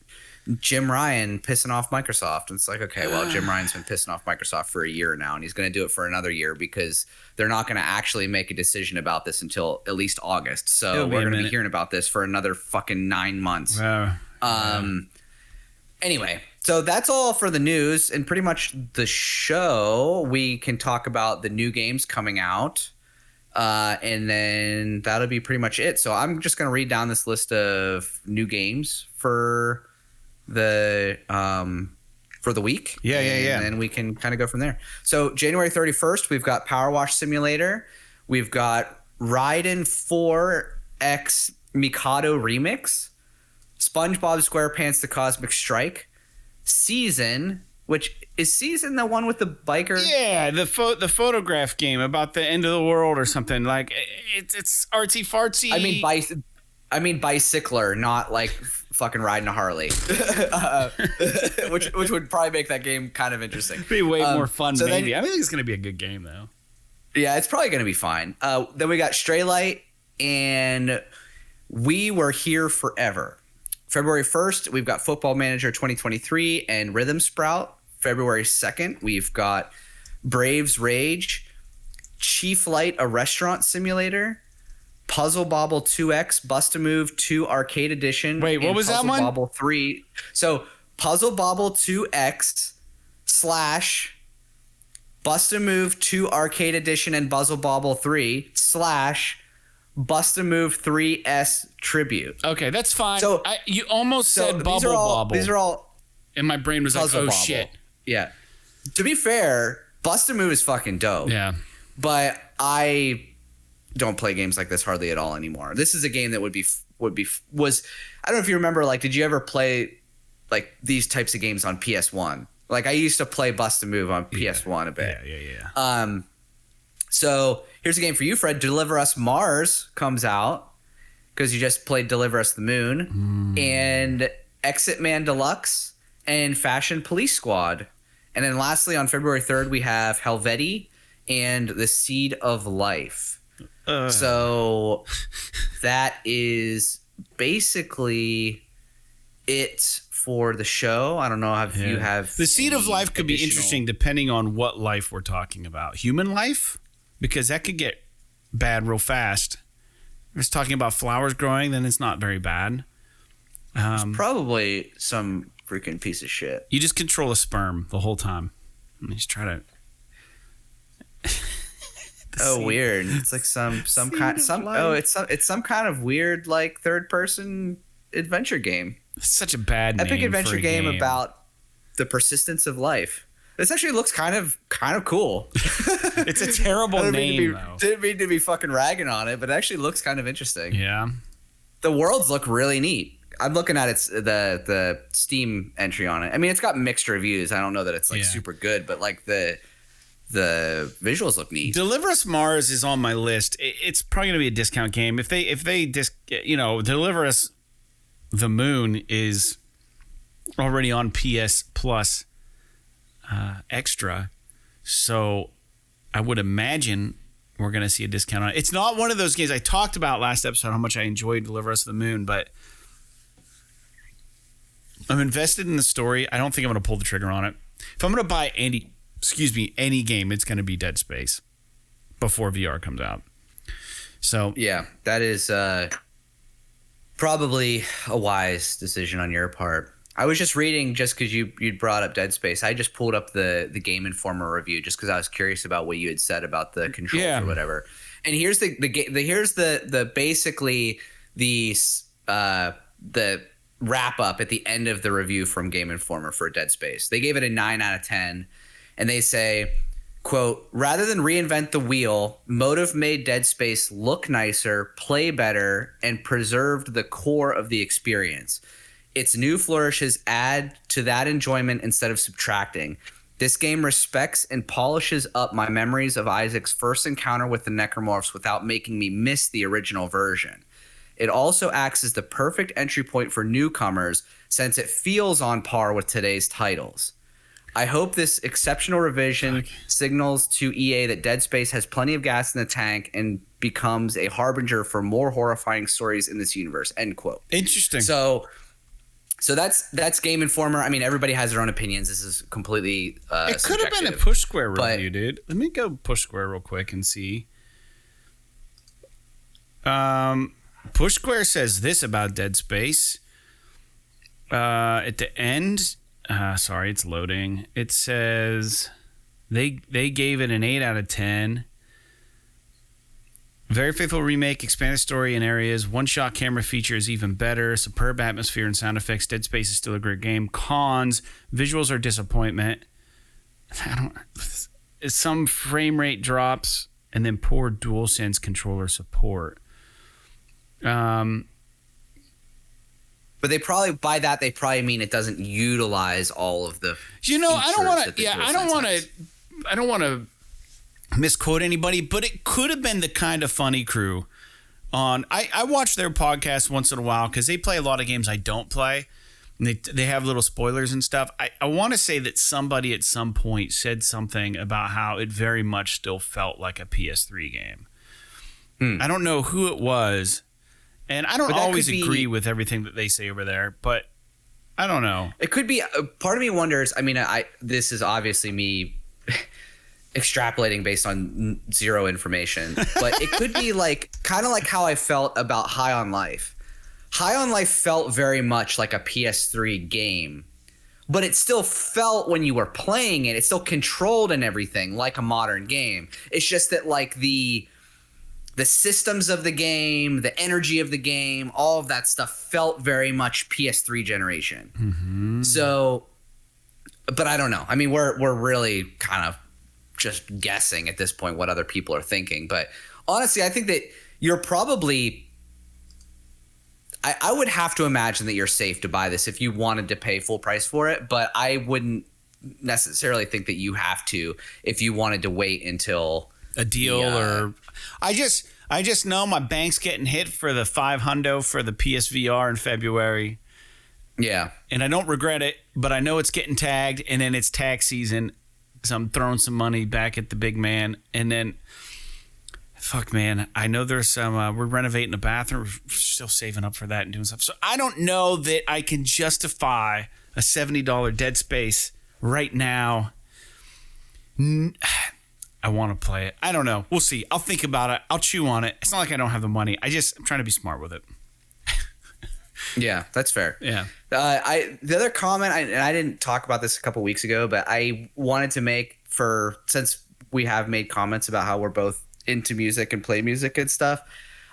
Jim Ryan pissing off Microsoft? And it's like, okay, well, Jim Ryan's been pissing off Microsoft for a year now, and he's going to do it for another year because they're not going to actually make a decision about this until at least August. So we're going to be hearing about this for another fucking 9 months. Anyway, so that's all for the news and pretty much the show. We can talk about the new games coming out, and then that'll be pretty much it. So I'm just going to read down this list of new games for the week. And then we can kind of go from there. So January 31st, we've got Power Wash Simulator. We've got Raiden 4X Mikado Remix. SpongeBob SquarePants The Cosmic Strike. Season, which is Season the one with the biker? Yeah, the photograph game about the end of the world or something. Like it's artsy fartsy. I mean bicycler, not like fucking riding a Harley. which would probably make that game kind of interesting. It'd be way more fun, maybe. I think it's going to be a good game, though. Yeah, it's probably going to be fine. Then we got Stray Light and We Were Here Forever. February 1st, we've got Football Manager 2023 and Rhythm Sprout. February 2nd, we've got Braves Rage, Chief Light, a restaurant simulator, Puzzle Bobble 2X, Bust-A-Move 2 Arcade Edition. Wait, what was that one? Puzzle Bobble 3. So Puzzle Bobble 2X / Bust-A-Move 2 Arcade Edition and Puzzle Bobble 3 / Bust-A-Move 3S Tribute. Okay, that's fine. So you almost said Bubble Bobble. These are all. And my brain was like, oh, shit. Yeah. To be fair, Bust-A-Move is fucking dope. Yeah. But I don't play games like this hardly at all anymore. This is a game that was I don't know if you remember, like, did you ever play like these types of games on PS1? Like, I used to play Bust-A-Move on PS1 a bit. Yeah. So here's a game for you, Fred. Deliver Us Mars comes out because you just played Deliver Us the Moon, and Exit Man Deluxe and Fashion Police Squad. And then lastly, on February 3rd, we have Helvetii and the Seed of Life. So that is basically it for the show. I don't know if you have the Seed of Life could be interesting depending on what life we're talking about. Human life, because that could get bad real fast. If it's talking about flowers growing, then it's not very bad. It's probably some freaking piece of shit. You just control a sperm the whole time. And you just try to. Weird! It's like some kind it's some kind of weird like third person adventure game. It's such a bad epic name adventure for a game about the persistence of life. This actually looks kind of cool. It's a terrible name, though. Didn't mean to be fucking ragging on it, but it actually looks kind of interesting. Yeah. The worlds look really neat. I'm looking at the Steam entry on it. I mean, it's got mixed reviews. I don't know that it's like super good, but like the visuals look neat. Deliver Us Mars is on my list. It's probably going to be a discount game. If they Deliver Us the Moon is already on PS Plus Extra, so I would imagine we're going to see a discount on it. It's not one of those games I talked about last episode how much I enjoyed Deliver Us the Moon, but I'm invested in the story. I don't think I'm going to pull the trigger on it. If I'm going to buy any game, it's going to be Dead Space before VR comes out. So yeah, that is probably a wise decision on your part. I was just reading, just because you'd brought up Dead Space. I just pulled up the Game Informer review just because I was curious about what you had said about the controls or whatever. And here's basically the wrap up at the end of the review from Game Informer for Dead Space. They gave it a 9 out of 10, and they say, quote, rather than reinvent the wheel, Motive made Dead Space look nicer, play better, and preserved the core of the experience. Its new flourishes add to that enjoyment instead of subtracting. This game respects and polishes up my memories of Isaac's first encounter with the Necromorphs without making me miss the original version. It also acts as the perfect entry point for newcomers since it feels on par with today's titles. I hope this exceptional revision signals to EA that Dead Space has plenty of gas in the tank and becomes a harbinger for more horrifying stories in this universe, end quote. Interesting. So that's Game Informer. I mean, everybody has their own opinions. This is completely it could have been a Push Square review, dude. Let me go Push Square real quick and see. Push Square says this about Dead Space. At the end, sorry, it's loading. It says they gave it an 8 out of 10. Very faithful remake, expanded story in areas, one-shot camera feature is even better, superb atmosphere and sound effects. Dead Space is still a great game. Cons, visuals are disappointment. Some frame rate drops, and then poor DualSense controller support. But they probably by that they probably mean it doesn't utilize all of the. I don't want to misquote anybody, but it could have been the Kind of Funny crew on. I watch their podcast once in a while because they play a lot of games I don't play. And they have little spoilers and stuff. I want to say that somebody at some point said something about how it very much still felt like a PS3 game. I don't know who it was. And I don't always agree with everything that they say over there, but I don't know. It could be. Part of me wonders. I mean, this is obviously me extrapolating based on zero information, but it could be like kind of like how I felt about High on Life. High on Life felt very much like a PS3 game, but it still felt when you were playing it, it still controlled and everything like a modern game. It's just that like the systems of the game, the energy of the game, all of that stuff felt very much PS3 generation. Mm-hmm. So, but I don't know. I mean, we're really kind of just guessing at this point what other people are thinking. But honestly, I think that you're probably I would have to imagine that you're safe to buy this if you wanted to pay full price for it, but I wouldn't necessarily think that you have to if you wanted to wait until a deal or I just know my bank's getting hit for the $500 for the PSVR in February. Yeah. And I don't regret it, but I know it's getting tagged, and then it's tax season, so I'm throwing some money back at the big man. And then, fuck, man, I know there's some, we're renovating a bathroom. We're still saving up for that and doing stuff. So I don't know that I can justify a $70 Dead Space right now. I want to play it. I don't know. We'll see. I'll think about it. I'll chew on it. It's not like I don't have the money. I'm trying to be smart with it. Yeah, that's fair. Yeah. The other comment, and I didn't talk about this a couple weeks ago, but I wanted to make since we have made comments about how we're both into music and play music and stuff.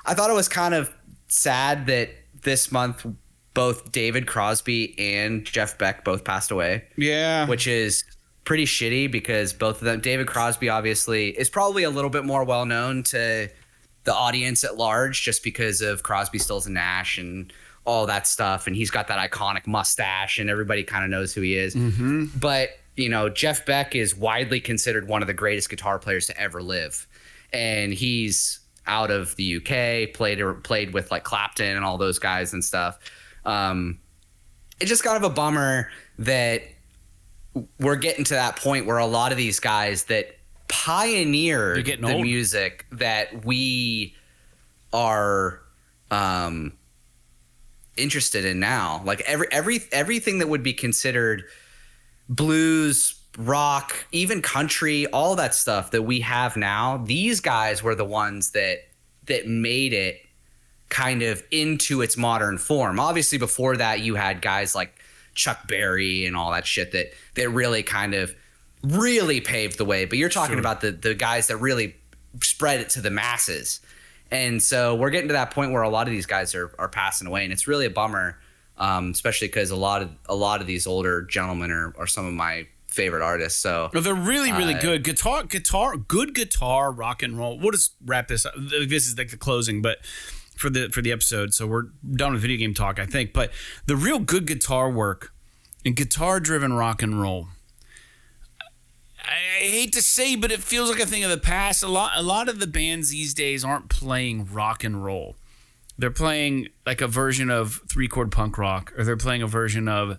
I thought it was kind of sad that this month both David Crosby and Jeff Beck both passed away. Yeah. Which is pretty shitty because both of them, David Crosby obviously is probably a little bit more well known to the audience at large just because of Crosby, Stills and Nash and all that stuff, and he's got that iconic mustache and everybody kind of knows who he is. Mm-hmm. But Jeff Beck is widely considered one of the greatest guitar players to ever live, and he's out of the UK, played with like Clapton and all those guys and stuff. It's just kind of a bummer that we're getting to that point where a lot of these guys that pioneered the music that we are interested in now, like everything that would be considered blues, rock, even country, all that stuff that we have now, these guys were the ones that made it kind of into its modern form. Obviously before that you had guys like Chuck Berry and all that shit that really kind of really paved the way, but you're talking about the guys that really spread it to the masses. And so we're getting to that point where a lot of these guys are passing away, and it's really a bummer, especially because a lot of these older gentlemen are some of my favorite artists. So they're really good good guitar, rock and roll. We'll just wrap this up. This is like the closing, but for the episode, so we're done with video game talk, I think. But the real good guitar work and guitar-driven rock and roll, I hate to say, but it feels like a thing of the past. A lot of the bands these days aren't playing rock and roll. They're playing like a version of 3-chord punk rock, or they're playing a version of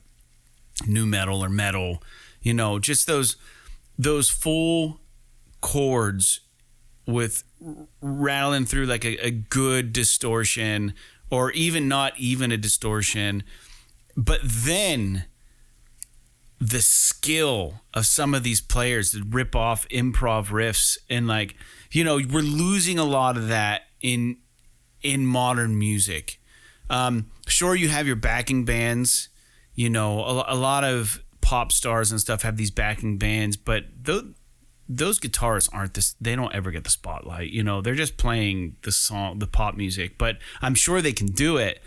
nu metal or metal. Just those full chords with rattling through like a good distortion, or even not even a distortion. But then the skill of some of these players to rip off improv riffs, and we're losing a lot of that in modern music. Sure, you have your backing bands, a lot of pop stars and stuff have these backing bands, but those guitarists aren't this. They don't ever get the spotlight. They're just playing the pop music, but I'm sure they can do it.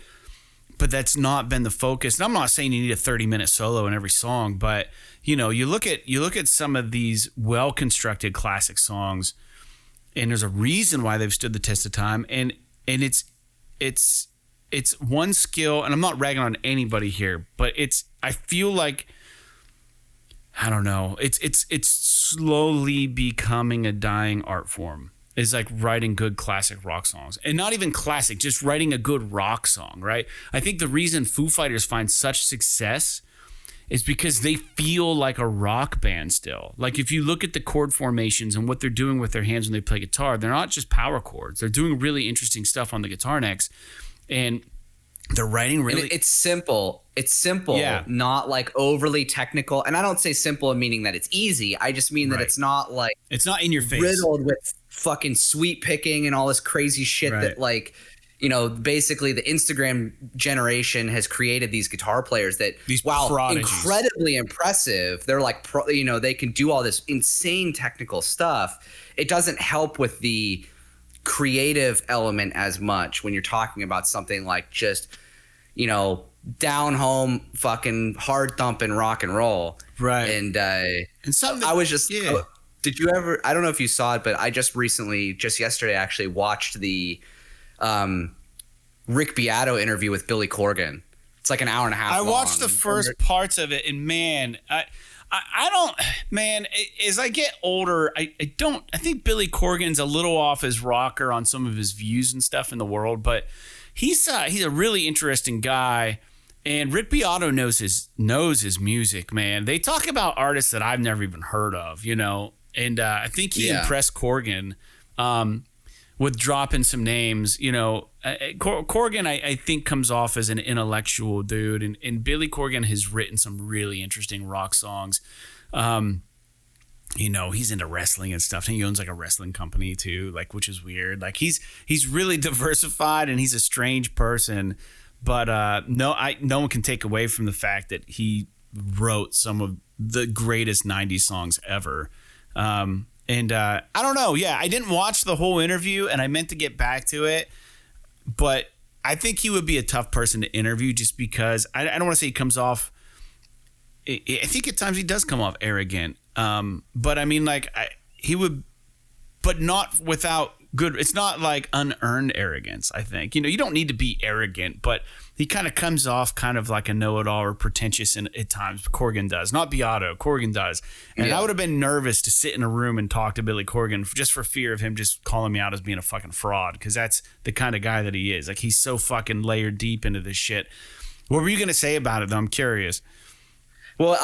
But that's not been the focus. And I'm not saying you need a 30-minute solo in every song, but you look at some of these well-constructed classic songs, and there's a reason why they've stood the test of time. And it's one skill, and I'm not ragging on anybody here, but I feel like, I don't know, it's slowly becoming a dying art form. Is like writing good classic rock songs, and not even classic, just writing a good rock song, right? I think the reason Foo Fighters find such success is because they feel like a rock band still. Like if you look at the chord formations and what they're doing with their hands when they play guitar, they're not just power chords. They're doing really interesting stuff on the guitar necks, and they're writing really. And it's simple. It's simple, not like overly technical. And I don't say simple meaning that it's easy. I just mean that it's not like it's not in your face, riddled with fucking sweet picking and all this crazy shit that basically the Instagram generation has created these guitar players that prodigies. Incredibly impressive. They're like they can do all this insane technical stuff. It doesn't help with the creative element as much when you're talking about something like just down home fucking hard thumping rock and roll, right? And something I was just did you ever, I don't know if you saw it, but I just yesterday actually watched the Rick Beato interview with Billy Corgan. It's like an hour and a half long. I watched the first parts of it, and man, I don't, man, as I get older, I think Billy Corgan's a little off his rocker on some of his views and stuff in the world, but he's a really interesting guy. And Rick Beato knows his music, man. They talk about artists that I've never even heard of, you know. And I think he impressed Corgan with dropping some names. You know, Corgan, I think, comes off as an intellectual dude. And Billy Corgan has written some really interesting rock songs. You know, he's into wrestling and stuff. And he owns like a wrestling company too, like, which is weird. Like he's really diversified and he's a strange person. But no one can take away from the fact that he wrote some of the greatest 90s songs ever. And I don't know. Yeah, I didn't watch the whole interview and I meant to get back to it. But I think he would be a tough person to interview just because I don't want to say he comes off. I think at times he does come off arrogant. But I mean, like, he would, but not without good. It's not like unearned arrogance, I think. You know, you don't need to be arrogant, but he kind of comes off kind of like a know-it-all or pretentious at times. Corgan does. Not Beato. Corgan does. And I would have been nervous to sit in a room and talk to Billy Corgan just for fear of him just calling me out as being a fucking fraud, because that's the kind of guy that he is. Like, he's so fucking layered deep into this shit. What were you going to say about it, though? I'm curious. Well,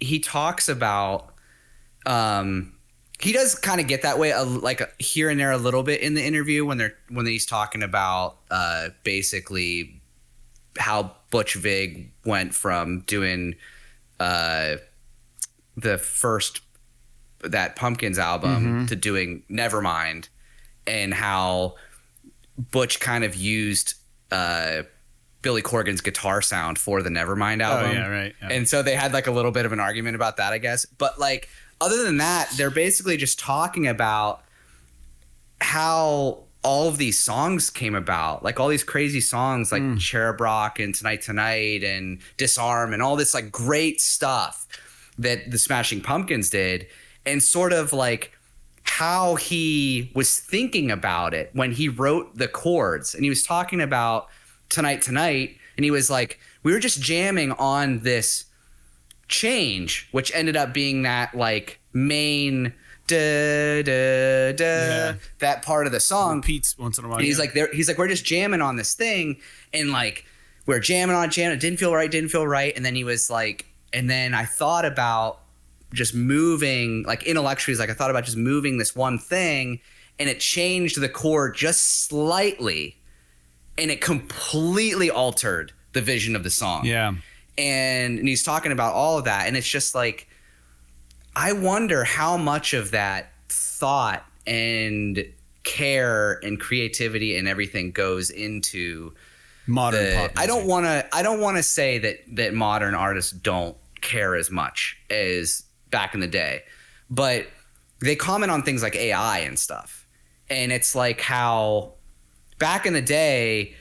he talks about he does kind of get that way like here and there a little bit in the interview when he's talking about basically how Butch Vig went from doing the first that Pumpkins album to doing Nevermind, and how Butch kind of used Billy Corgan's guitar sound for the Nevermind album. Oh, yeah, right. Yeah. And so they had like a little bit of an argument about that, I guess. But like, other than that, they're basically just talking about how all of these songs came about. Like all these crazy songs like Cherub Rock and Tonight Tonight and Disarm and all this like great stuff that the Smashing Pumpkins did. And sort of like how he was thinking about it when he wrote the chords. And he was talking about Tonight Tonight, and he was like, we were just jamming on this change, which ended up being that like main da da da that part of the song repeats once in a while. And he's like, we're just jamming on this thing, and like we're jamming, it didn't feel right, and then he was like, and then I thought about just moving, like intellectually, I thought about just moving this one thing, and it changed the chord just slightly. And it completely altered the vision of the song. Yeah. And he's talking about all of that. And it's just like, I wonder how much of that thought and care and creativity and everything goes into modern pop music. I don't want to say that modern artists don't care as much as back in the day, but they comment on things like AI and stuff. And it's like how back in the day,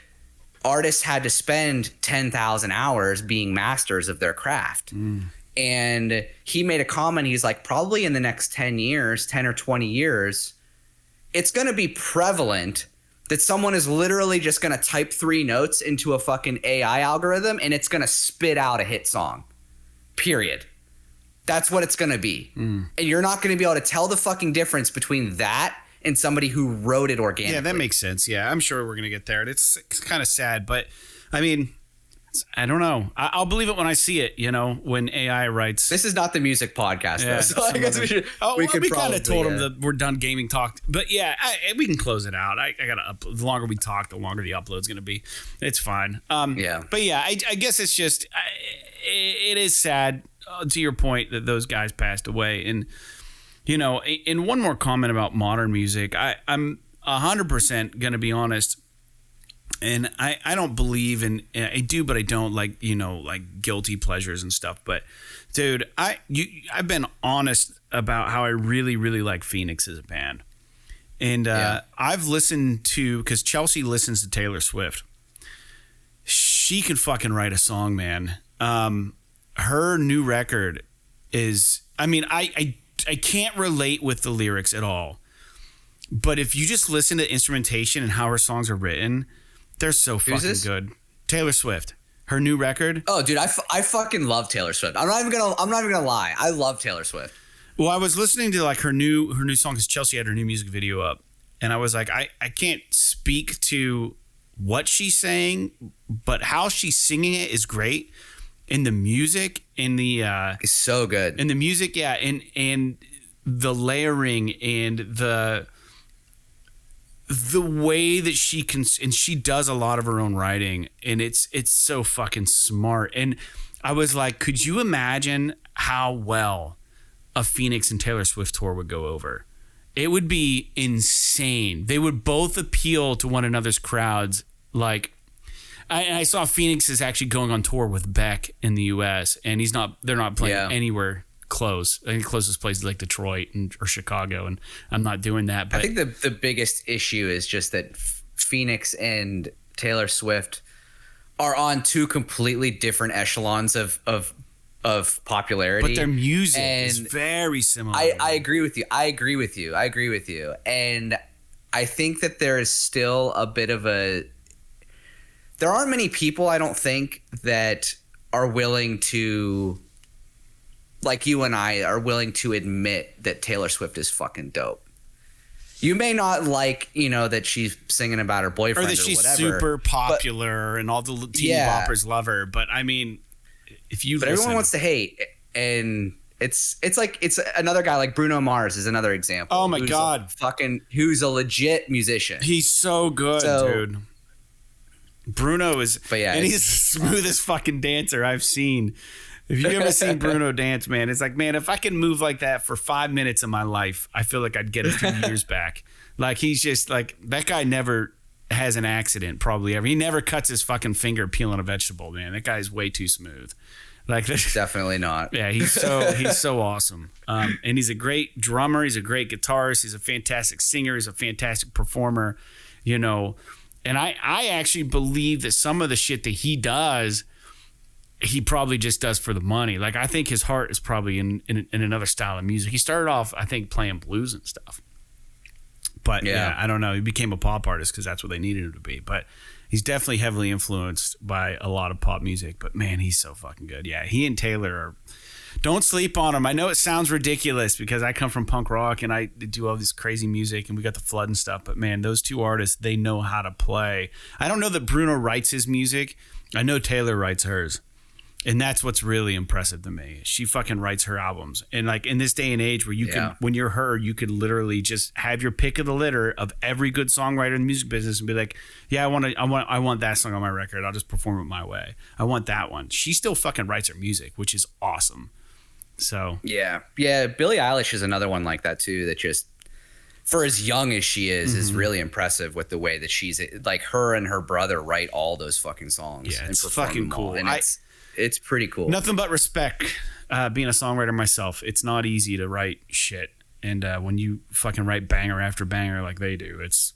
artists had to spend 10,000 hours being masters of their craft. And he made a comment. He's like, probably in the next 10 or 20 years, it's going to be prevalent that someone is literally just going to type 3 notes into a fucking AI algorithm and it's going to spit out a hit song. Period. That's what it's going to be. And you're not going to be able to tell the fucking difference between that and somebody who wrote it organically. Yeah, that makes sense. Yeah, I'm sure we're going to get there. It's kind of sad, but I mean, I don't know. I'll believe it when I see it, you know, when AI writes. This is not the music podcast, though. So I guess we kind of told them that we're done gaming talk. But yeah, we can close it out. I got to upload. The longer we talk, the longer the upload's going to be. It's fine. Yeah. But yeah, I guess it's just, it is sad, to your point, that those guys passed away. And, you know, in one more comment about modern music, I'm 100% going to be honest. And I don't believe in, I do, but I don't, like, you know, like guilty pleasures and stuff. But dude, I've been honest about how I really, really like Phoenix as a band. And I've listened to, because Chelsea listens to Taylor Swift. She can fucking write a song, man. Her new record is, I mean, I can't relate with the lyrics at all. But if you just listen to instrumentation and how her songs are written, they're so fucking good. Taylor Swift, her new record. Oh, dude, I fucking love Taylor Swift. I'm not even gonna lie. I love Taylor Swift. Well, I was listening to like her new song because Chelsea had her new music video up, and I was like, I can't speak to what she's saying, but how she's singing it is great. And the music and the it's so good. And the music, yeah, and the layering and the way that she can, and she does a lot of her own writing, and it's so fucking smart. And I was like, could you imagine how well a Phoenix and Taylor Swift tour would go over? It would be insane. They would both appeal to one another's crowds. Like, I saw Phoenix is actually going on tour with Beck in the U.S. and they're not playing anywhere close. I think the closest place is like Detroit or Chicago, and I'm not doing that. But I think the biggest issue is just that Phoenix and Taylor Swift are on two completely different echelons of popularity. But their music is very similar. I agree with you. I agree with you. And I think that there is still a bit of there aren't many people, I don't think, that are willing to, like you and I, are willing to admit that Taylor Swift is fucking dope. You may not like, that she's singing about her boyfriend or that she's whatever, super popular and all the teeny boppers love her. But I mean, everyone wants to hate, and it's another guy like Bruno Mars is another example. Oh my God, who's a legit musician. He's so good, dude. Bruno is, and he's the smoothest fucking dancer I've seen. If you've ever seen Bruno dance, man, it's like, man, if I can move like that for 5 minutes of my life, I feel like I'd get a few years back. Like, he's just like, that guy never has an accident, probably ever. He never cuts his fucking finger peeling a vegetable, man. That guy's way too smooth. Like, definitely not. Yeah, he's so awesome. And he's a great drummer. He's a great guitarist. He's a fantastic singer. He's a fantastic performer, And I actually believe that some of the shit that he does, he probably just does for the money. Like, I think his heart is probably in another style of music. He started off, I think, playing blues and stuff. But yeah, I don't know. He became a pop artist because that's what they needed him to be. But he's definitely heavily influenced by a lot of pop music. But man, he's so fucking good. Yeah, he and Taylor are. Don't sleep on him. I know it sounds ridiculous because I come from punk rock and I do all this crazy music and we got the Flood and stuff. But man, those two artists, they know how to play. I don't know that Bruno writes his music. I know Taylor writes hers. And that's what's really impressive to me. She fucking writes her albums. And like in this day and age where you can, when you're her, you could literally just have your pick of the litter of every good songwriter in the music business and be like, yeah, I want that song on my record. I'll just perform it my way. I want that one. She still fucking writes her music, which is awesome. So yeah, Billie Eilish is another one like that too. That just, for as young as she is really impressive with the way that she's like, her and her brother write all those fucking songs. Yeah, it's fucking cool. And it's pretty cool. Nothing but respect. Being a songwriter myself, it's not easy to write shit, and when you fucking write banger after banger like they do, it's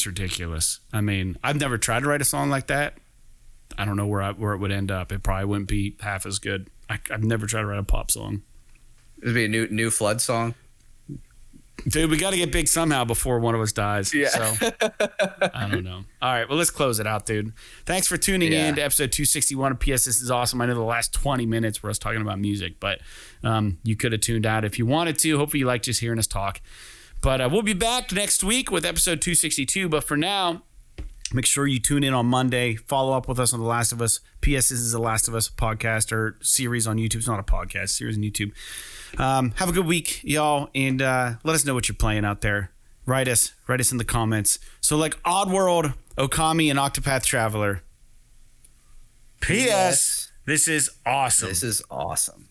ridiculous. I mean, I've never tried to write a song like that. I don't know where it would end up. It probably wouldn't be half as good. I've never tried to write a pop song. It'd be a new Flood song. Dude, we got to get big somehow before one of us dies. Yeah. So, I don't know. All right, well, let's close it out, dude. Thanks for tuning in to episode 261 of PS. This is awesome. I know the last 20 minutes were us talking about music, but you could have tuned out if you wanted to. Hopefully you like just hearing us talk. But we'll be back next week with episode 262. But for now, make sure you tune in on Monday. Follow up with us on The Last of Us. PS, this is The Last of Us podcast or series on YouTube. It's not a podcast, series on YouTube. Have a good week, y'all, and let us know what you're playing out there. Write us in the comments. So like Oddworld, Okami, and Octopath Traveler. PS, this is awesome. This is awesome.